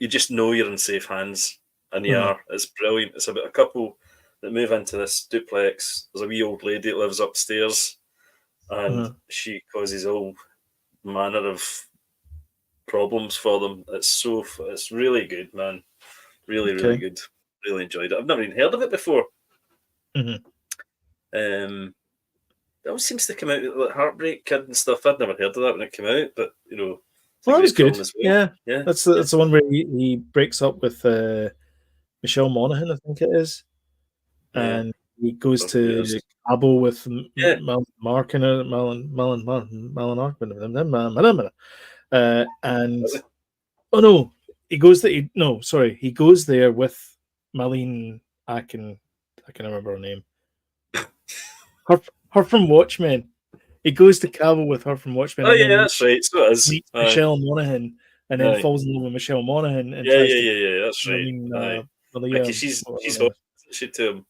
just know you're in safe hands. and they are. It's brilliant. It's about a couple that move into this duplex. There's a wee old lady that lives upstairs, and she causes all manner of problems for them. It's really good, man. Really, really good. Really enjoyed it. I've never even heard of it before. It always seems to come out like Heartbreak Kid and stuff. I'd never heard of that when it came out, but well, that was good. Well. Yeah. That's the one where he breaks up with Michelle Monaghan, I think it is, and he goes to Cabo with Mark and and he goes he goes there with Marlene Akin. I can remember her name. Her from Watchmen. He goes to Cabo with her from Watchmen. Oh yeah, that's right. So it is. Meets Michelle Monaghan and then falls in love with Michelle Monaghan. And that's right. Like she's hot. She to him.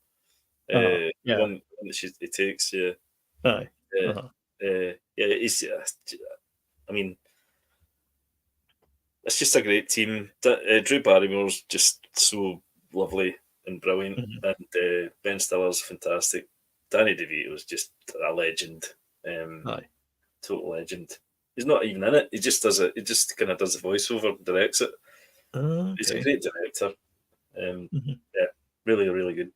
The one that he takes. Yeah. He's. I mean, it's just a great team. Drew Barrymore's just so lovely and brilliant, and Ben Stiller's fantastic. Danny DeVito's just a legend. Total legend. He's not even in it. He just does it. He just kind of does the voiceover, directs it. He's a great director. Really, really good.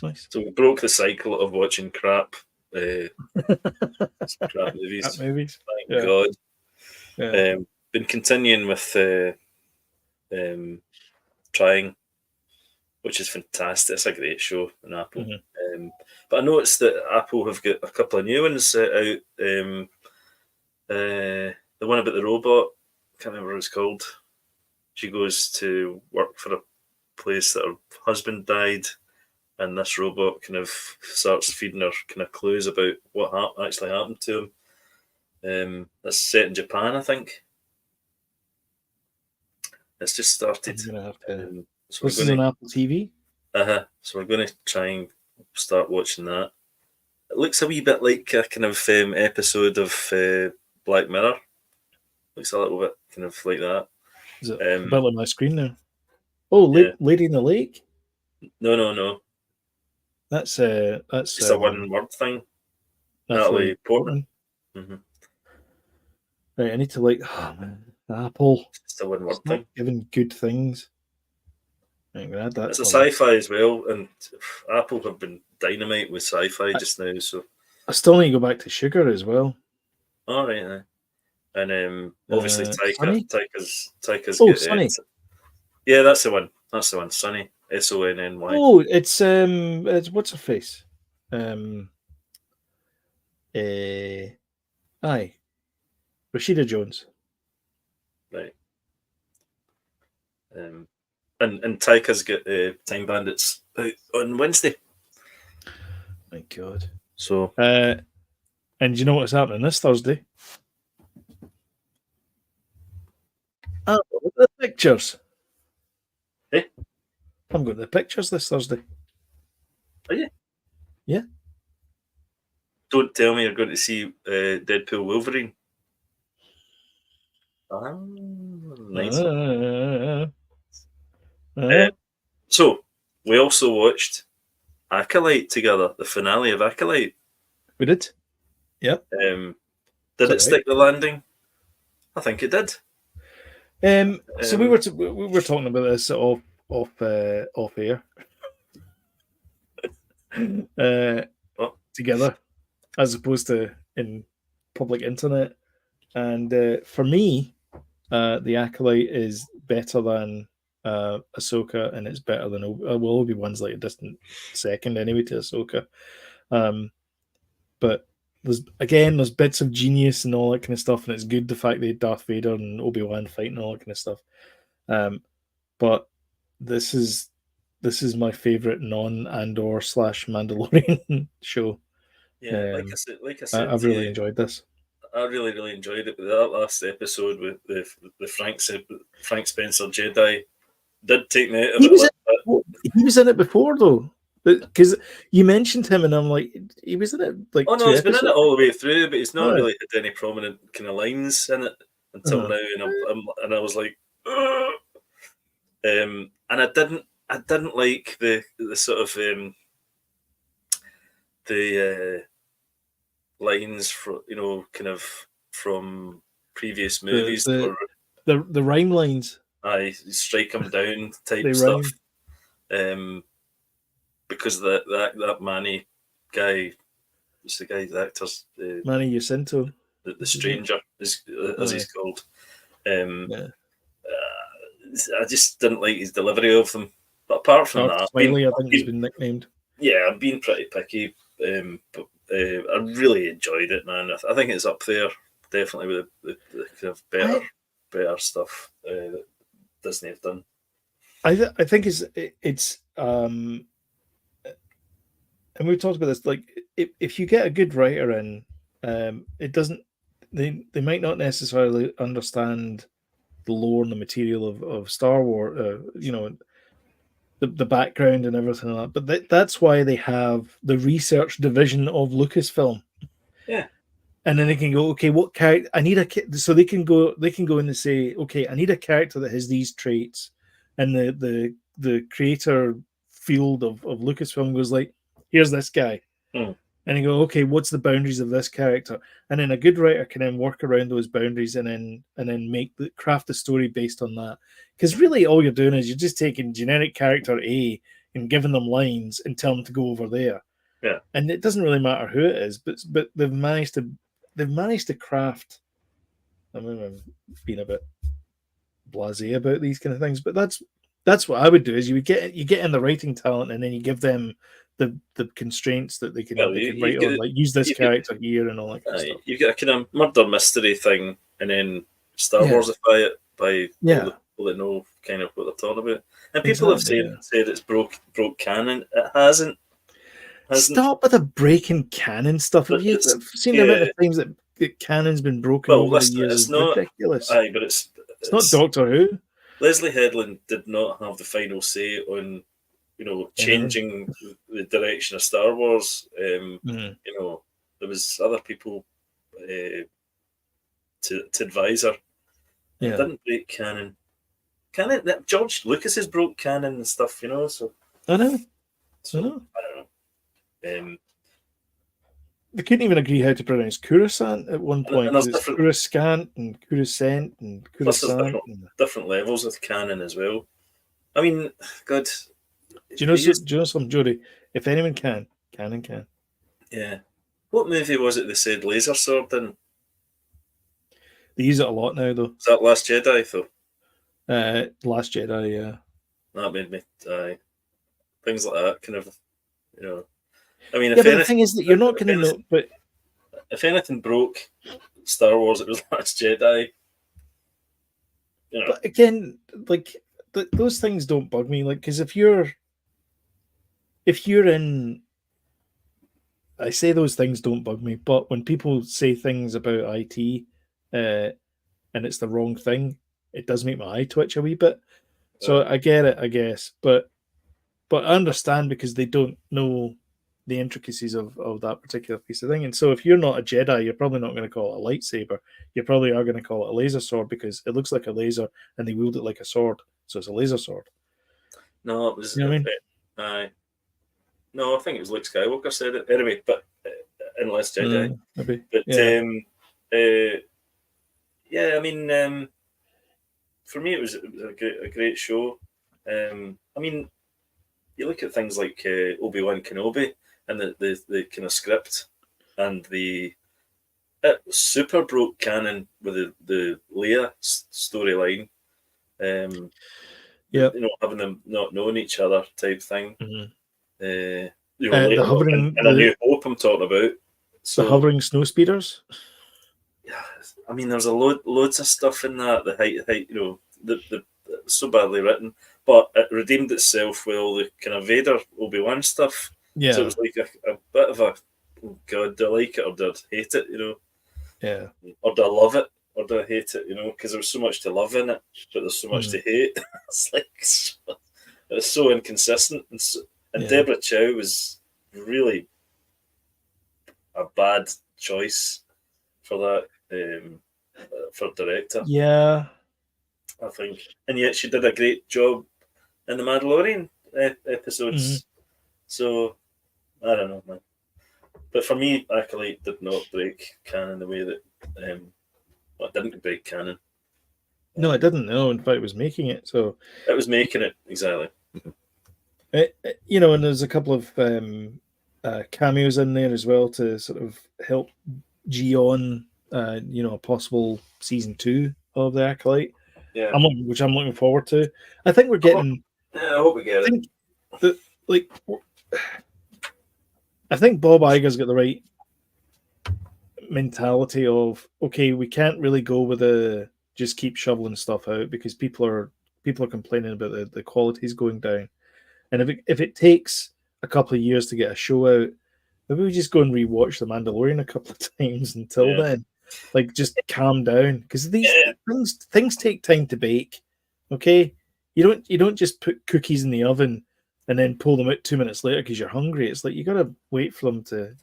Nice. So we broke the cycle of watching crap movies. Crap movies. Thank God. Been continuing with Trying, which is fantastic. It's a great show on Apple. But I noticed that Apple have got a couple of new ones out. The one about the robot, can't remember what it's called. She goes to work for a place that her husband died, and this robot kind of starts feeding her kind of clues about what actually happened to him. That's set in Japan, I think. It's just started. So this is on Apple TV? So we're going to try and start watching that. It looks a wee bit like a kind of episode of Black Mirror. Looks a little bit kind of like that. Is it a bit on my screen now? Oh, Lady in the Lake? No. That's just a one-word thing. Natalie Portman. Right, I need to Apple. It's a one-word thing. Giving good things. I'm gonna add that. It's a sci-fi as well, and Apple have been dynamite with sci-fi just now. So I still need to go back to Sugar as well. All right, and obviously Taika's. Sunny. Yeah, that's the one. Sunny. Sonny. Oh, it's what's her face? Rashida Jones. Right. And Taika's got Time Bandits out on Wednesday. My God. So, and do you know what's happening this Thursday? The pictures. I'm going to the pictures this Thursday. Are you? Yeah. Don't tell me you're going to see Deadpool Wolverine. Nice. So, we also watched Acolyte together, the finale of Acolyte. We did. Yep. Did it stick the landing? I think it did. So we were talking about this off air together, as opposed to in public internet. And for me, the Acolyte is better than Ahsoka, and it's better than Obi-Wan's like a distant second anyway to Ahsoka. But there's bits of genius and all that kind of stuff, and it's good the fact that Darth Vader and Obi-Wan fighting and all that kind of stuff. But this is my favorite non-Andor / Mandalorian show. Yeah, like I said, I've really enjoyed this. I really, really enjoyed it. But that last episode with the Frank Spencer Jedi did take me out of it. He was in it before, though. Because you mentioned him, and I'm like, he was in it like. Oh no, he's been in it all the way through, but he's not really had any prominent kind of lines in it until now. And I was like, and I I didn't like the sort of the lines from kind of from previous movies. The the rhyme lines. I strike them down type They stuff. rhyme. Because that Manny guy, what's the actor's Manny Jacinto, the stranger is as he's called. I just didn't like his delivery of them. But apart from Dark that, Smiley, I think he's been nicknamed. Yeah, I'm being pretty picky, but I really enjoyed it, man. I think it's up there, definitely with the kind of better stuff that Disney have done. I think it's and we've talked about this. Like, if you get a good writer in, it doesn't. They might not necessarily understand the lore and the material of Star Wars. The background and everything like that. But that's why they have the research division of Lucasfilm. Yeah. And then they can go, okay, what character? I need so they can go in and say, okay, I need a character that has these traits, and the creator field of Lucasfilm goes like, here's this guy, and you go, okay, what's the boundaries of this character? And then a good writer can then work around those boundaries and then craft the story based on that. Because really, all you're doing is you're just taking generic character A and giving them lines and telling them to go over there. Yeah, and it doesn't really matter who it is, but they've managed to craft. I mean, I'm being a bit blasé about these kind of things, but that's what I would do. Is you get in the writing talent, and then you give them the constraints that they can write on, like use this character here and all that kind of stuff. You get a kind of murder mystery thing, and then Star Warsify it by all the people that know kind of what they're talking about. And people have said it's broke canon. It hasn't. Stop with the breaking canon stuff. Have you seen the amount of times that canon's been broken over the years? It's not ridiculous. Aye, but it's not Doctor Who. Leslie Headland did not have the final say on, changing the direction of Star Wars. There was other people to advise her. It didn't break canon. George Lucas has broke canon and stuff, So I know. So, I don't know. They couldn't even agree how to pronounce Coruscant at one point. It's Coruscant and Coruscant and Coruscant. Different levels of canon as well. I mean, God. Do you know something, Jody? If anyone can, canon can. Yeah. What movie was it they said laser sword in? They use it a lot now, though. Is that Last Jedi, though? Last Jedi, yeah. That made me things like that kind of, I mean, but the thing is that you're not going to know. But if anything broke Star Wars, it was Last Jedi. But again, like those things don't bug me. Like, because if you're in, I say those things don't bug me. But when people say things about IT, and it's the wrong thing, it does make my eye twitch a wee bit. So I get it, I guess, but I understand because they don't know the intricacies of that particular piece of thing. And so if you're not a Jedi, you're probably not going to call it a lightsaber. You probably are going to call it a laser sword because it looks like a laser and they wield it like a sword. So it's a laser sword. No, it was. You know what I mean? No, I think it was Luke Skywalker said it. Anyway, but in Last Jedi. Maybe. But I mean, for me, it was a great show. I mean, you look at things like Obi-Wan Kenobi and the kind of script, and it super broke canon with the Leia storyline. Having them not knowing each other type thing. The hovering, and A New Hope I'm talking about. So, the hovering snow speeders. Yeah, I mean, there's loads of stuff in that. The height, the so badly written, but it redeemed itself with all the kind of Vader Obi-Wan stuff. Yeah. So it was like a bit of a, oh God, do I like it or do I hate it? Yeah. Or do I love it or do I hate it? Because there's so much to love in it, but there's so much to hate. It's like it's so inconsistent, and Deborah Chow was really a bad choice for that for director. Yeah. I think, and yet she did a great job in The Mandalorian. episodes. So I don't know, man. But for me, Acolyte did not break canon the way that it didn't break canon. No, it didn't. No, in fact, it was making it. So it was making it exactly. And there's a couple of cameos in there as well to sort of help G on, a possible season 2 of the Acolyte. Yeah, which I'm looking forward to. I think we're getting. I hope we get it. I think Bob Iger's got the right mentality of, okay, we can't really go with the just keep shoveling stuff out because people are complaining about the quality's going down. And if it takes a couple of years to get a show out, maybe we just go and rewatch The Mandalorian a couple of times until then. Like, just calm down, because these things take time to bake. Okay, you don't just put cookies in the oven and then pull them out 2 minutes later because you're hungry. It's like you gotta wait for them to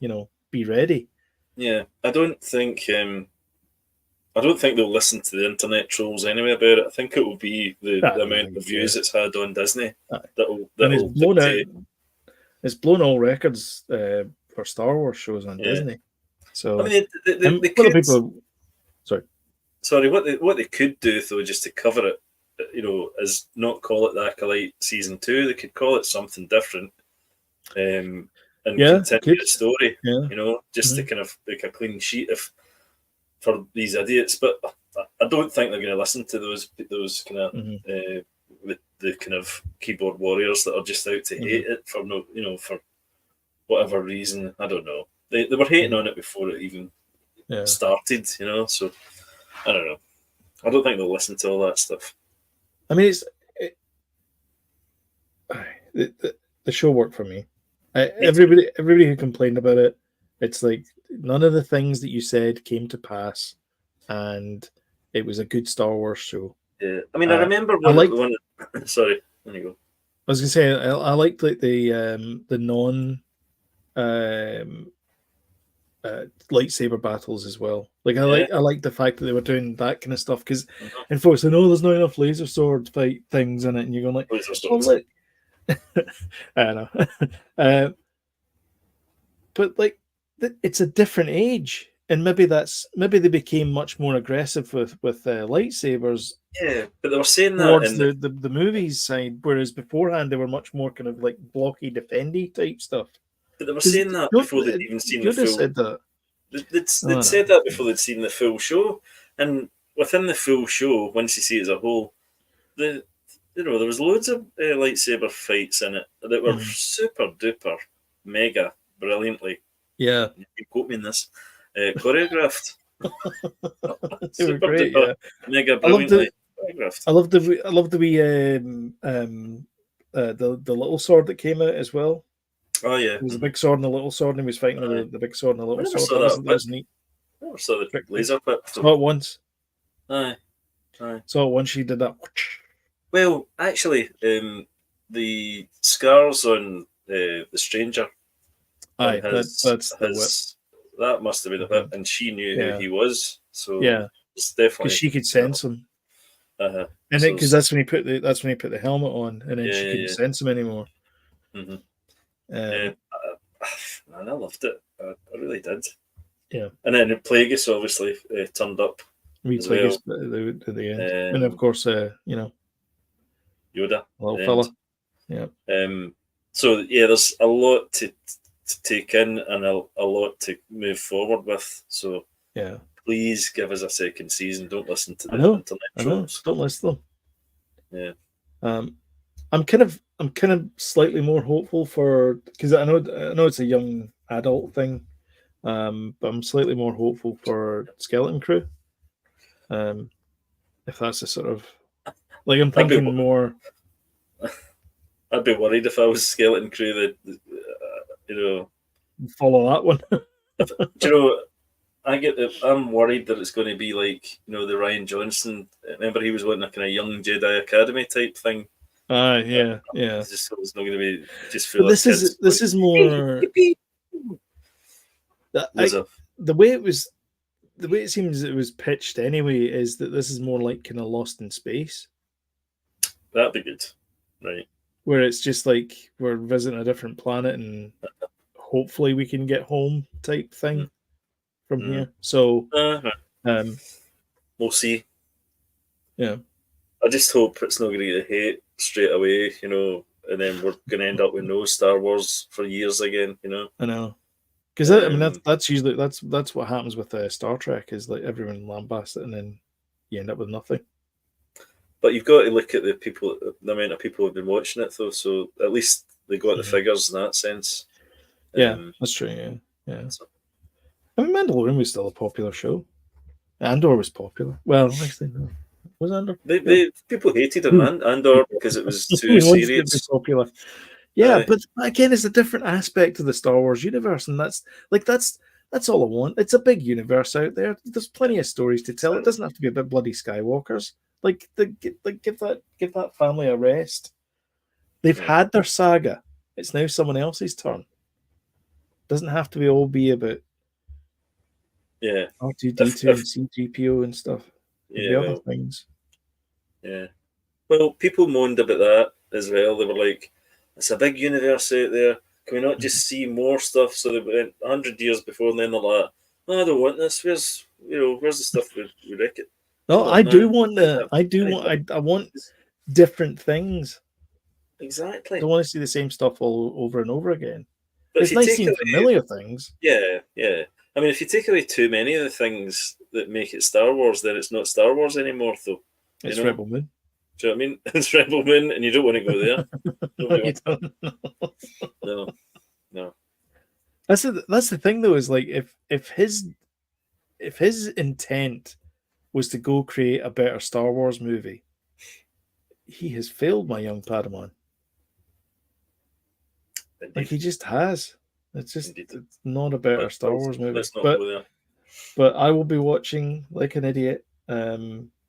be ready. Yeah, I don't think they'll listen to the internet trolls anyway about it. I think it will be the amount of views it's had on Disney that'll dictate. It's blown all records for Star Wars shows on Disney. So I mean, they could, people. Sorry. What they could do though, just to cover it, is not call it the Acolyte season 2. They could call it something different, and continue the story. Yeah. Just to kind of make a clean sheet for these idiots. But I don't think they're going to listen to those kind of the kind of keyboard warriors that are just out to hate it for for whatever reason. I don't know. They were hating on it before it even started, so I don't know. I don't think they'll listen to all that stuff. I mean, the show worked for me. Everybody who complained about it, it's like none of the things that you said came to pass, and it was a good Star Wars show. Yeah, I mean, I remember sorry, there you go. I was gonna say I liked like the non lightsaber battles as well. Like I like the fact that they were doing that kind of stuff because, and folks, I know there's not enough laser sword fight things in it, and you're going like, laser swords. I don't know, but like it's a different age, and maybe they became much more aggressive with lightsabers. Yeah, but they were saying that towards the movies side, whereas beforehand they were much more kind of like blocky, defendy type stuff. But they were saying that before they'd even seen the full. Said that. They'd said that before they'd seen the full show, and within the full show, once you see it as a whole, there was loads of lightsaber fights in it that were super duper, mega brilliantly. Yeah, you can quote me in this. Choreographed. They were great. Yeah, mega brilliantly choreographed. I love the wee the little sword that came out as well. Oh yeah, it was a big sword and a little sword, and he was fighting with the big sword and the little sword. That was neat. I never saw the laser whip. Saw it once. Aye. Saw it once. She did that. Well, actually, the scars on the stranger. Aye, that's the whip. That must have been the whip, and she knew who he was. So it's definitely because she could sense him. And because that's when he put the helmet on, and then she couldn't sense him anymore. Mm-hmm. Man, I loved it. I really did. Yeah. And then Plagueis obviously turned up. Plagueis at the end, and of course, Yoda, little fella. Yeah. So there's a lot to take in and a lot to move forward with. So please give us a second season. Don't listen to the internet trolls. Don't listen to them. Yeah. I'm kind of slightly more hopeful because I know it's a young adult thing, but I'm slightly more hopeful for Skeleton Crew. If that's a sort of like I'm thinking more. I'd be worried if I was Skeleton Crew that follow that one. I'm worried that it's going to be like the Ryan Johnson. Remember, he was wanting a kind of young Jedi Academy type thing. Yeah. It's not going to be just for. This is more. The way it seems it was pitched anyway is that this is more like kind of Lost in Space. That'd be good, right? where it's just like we're visiting a different planet and hopefully we can get home type thing from here. So we'll see. Yeah. I just hope it's not going to get hate straight away, and then we're going to end up with no Star Wars for years again, I know. Because I mean that's usually that's what happens with Star Trek is like everyone lambasts it and then you end up with nothing. But you've got to look at the amount of people who've been watching it though. So at least they got the figures in that sense. Yeah, that's true. Yeah. So. I mean, Mandalorian was still a popular show. Andor was popular. Well, actually, no. Was Andor? People hated him, Andor, because it was too serious. Popular. Yeah, but again, it's a different aspect of the Star Wars universe, and that's all I want. It's a big universe out there. There's plenty of stories to tell. It doesn't have to be about bloody Skywalkers. Give that family a rest. They've had their saga. It's now someone else's turn. It doesn't have to all be about R2D2 and C-3PO and stuff. Other things. Yeah. Well, people moaned about that as well. They were like, it's a big universe out there. Can we not just see more stuff? So they went 100 years before, and then they're like, "No, I don't want this. Where's the stuff we wreck it?" No, I want different things. Exactly. I don't want to see the same stuff all over and over again. But it's nice seeing familiar things. Yeah. I mean, if you take away too many of the things that make it Star Wars, then it's not Star Wars anymore, though. It's Rebel Moon. Do you know what I mean? It's Rebel Moon, and you don't want to go there. No. That's the thing, though, is like if his intent was to go create a better Star Wars movie, he has failed, my young Padawan. Indeed. Like he just has. It's not a better Star Wars movie. But I will be watching like an idiot.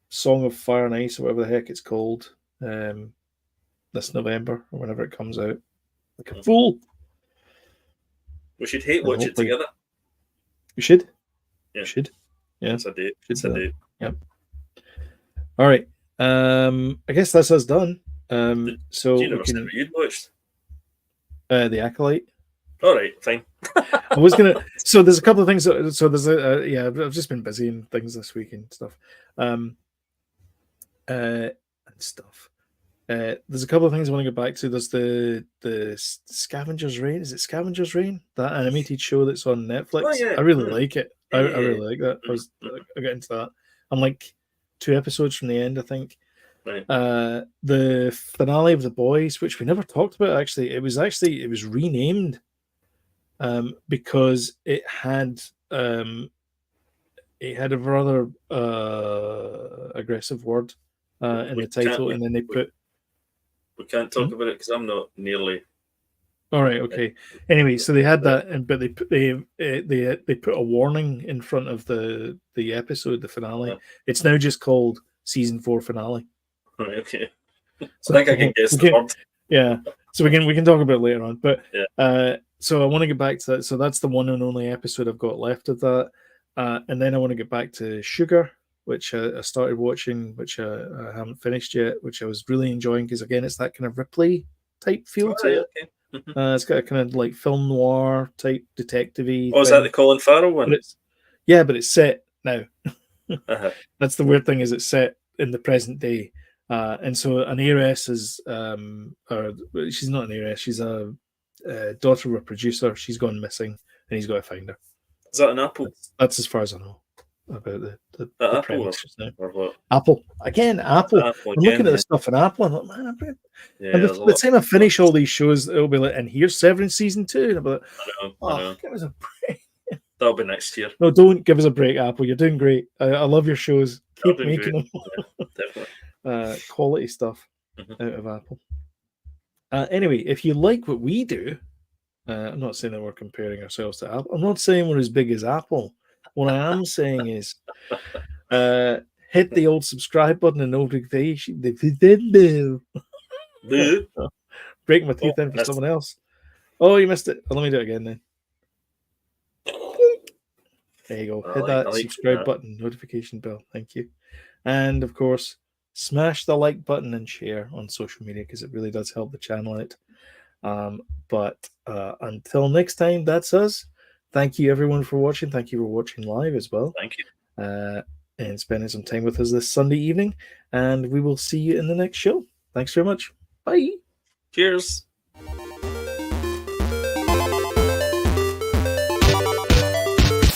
Song of Fire and Ice or whatever the heck it's called this November or whenever it comes out. Like a fool. We should watch it together. You should? Yeah. You should. Yeah. It's a date. Yep. All right. I guess that's us done. So you never said what you'd watched? The Acolyte. All right, fine. I was gonna. So there's a couple of things. So there's I've just been busy in things this week and stuff. And stuff. There's a couple of things I want to get back to. There's the Scavenger's Reign. Is it Scavenger's Reign? That animated show that's on Netflix. Oh, yeah. I really like it. I really like that. I got into that. I'm like 2 episodes from the end, I think. Right. The finale of The Boys, which we never talked about. Actually, it was renamed because it had a rather aggressive word in the title, and then they put. We can't talk about it because I'm not nearly. All right. Okay. Anyway, so they had that, but they put a warning in front of the episode, the finale. Yeah. It's now just called Season 4 Finale. Right. Okay. So I think I can guess the word. Yeah. So we can talk about it later on, but so I want to get back to that. So that's the one and only episode I've got left of that, and then I want to get back to Sugar, which I started watching, which I haven't finished yet, which I was really enjoying because again, it's that kind of Ripley type feel to it. Okay. It's got a kind of like film noir type detective-y. Oh, is that the Colin Farrell one? But it's set now. That's the weird thing, is it's set in the present day. And so an heiress is, or she's not an heiress, she's a daughter of a producer. She's gone missing and he's got to find her. Is that an Apple? That's as far as I know about the Apple or what? Apple. Again, Apple. I'm looking at the stuff in Apple and I'm like, man, and by the time I finish all these shows, it'll be like, and here's Severance Season 2. And I'll be like, I know. Give us a break. That'll be next year. No, don't give us a break, Apple. You're doing great. I love your shows. Keep making them. Yeah, definitely. Quality stuff out of Apple. Anyway, if you like what we do, I'm not saying that we're comparing ourselves to Apple. I'm not saying we're as big as Apple. What I am saying is hit the old subscribe button and notification. Break my teeth in for someone else. Oh, you missed it. Let me do it again then. There you go. Hit that subscribe button, notification bell. Thank you. And of course, smash the like button and share on social media because it really does help the channel out. But until next time, that's us. Thank you everyone for watching. Thank you for watching live as well. Thank you. And spending some time with us this Sunday evening. And we will see you in the next show. Thanks very much. Bye. Cheers.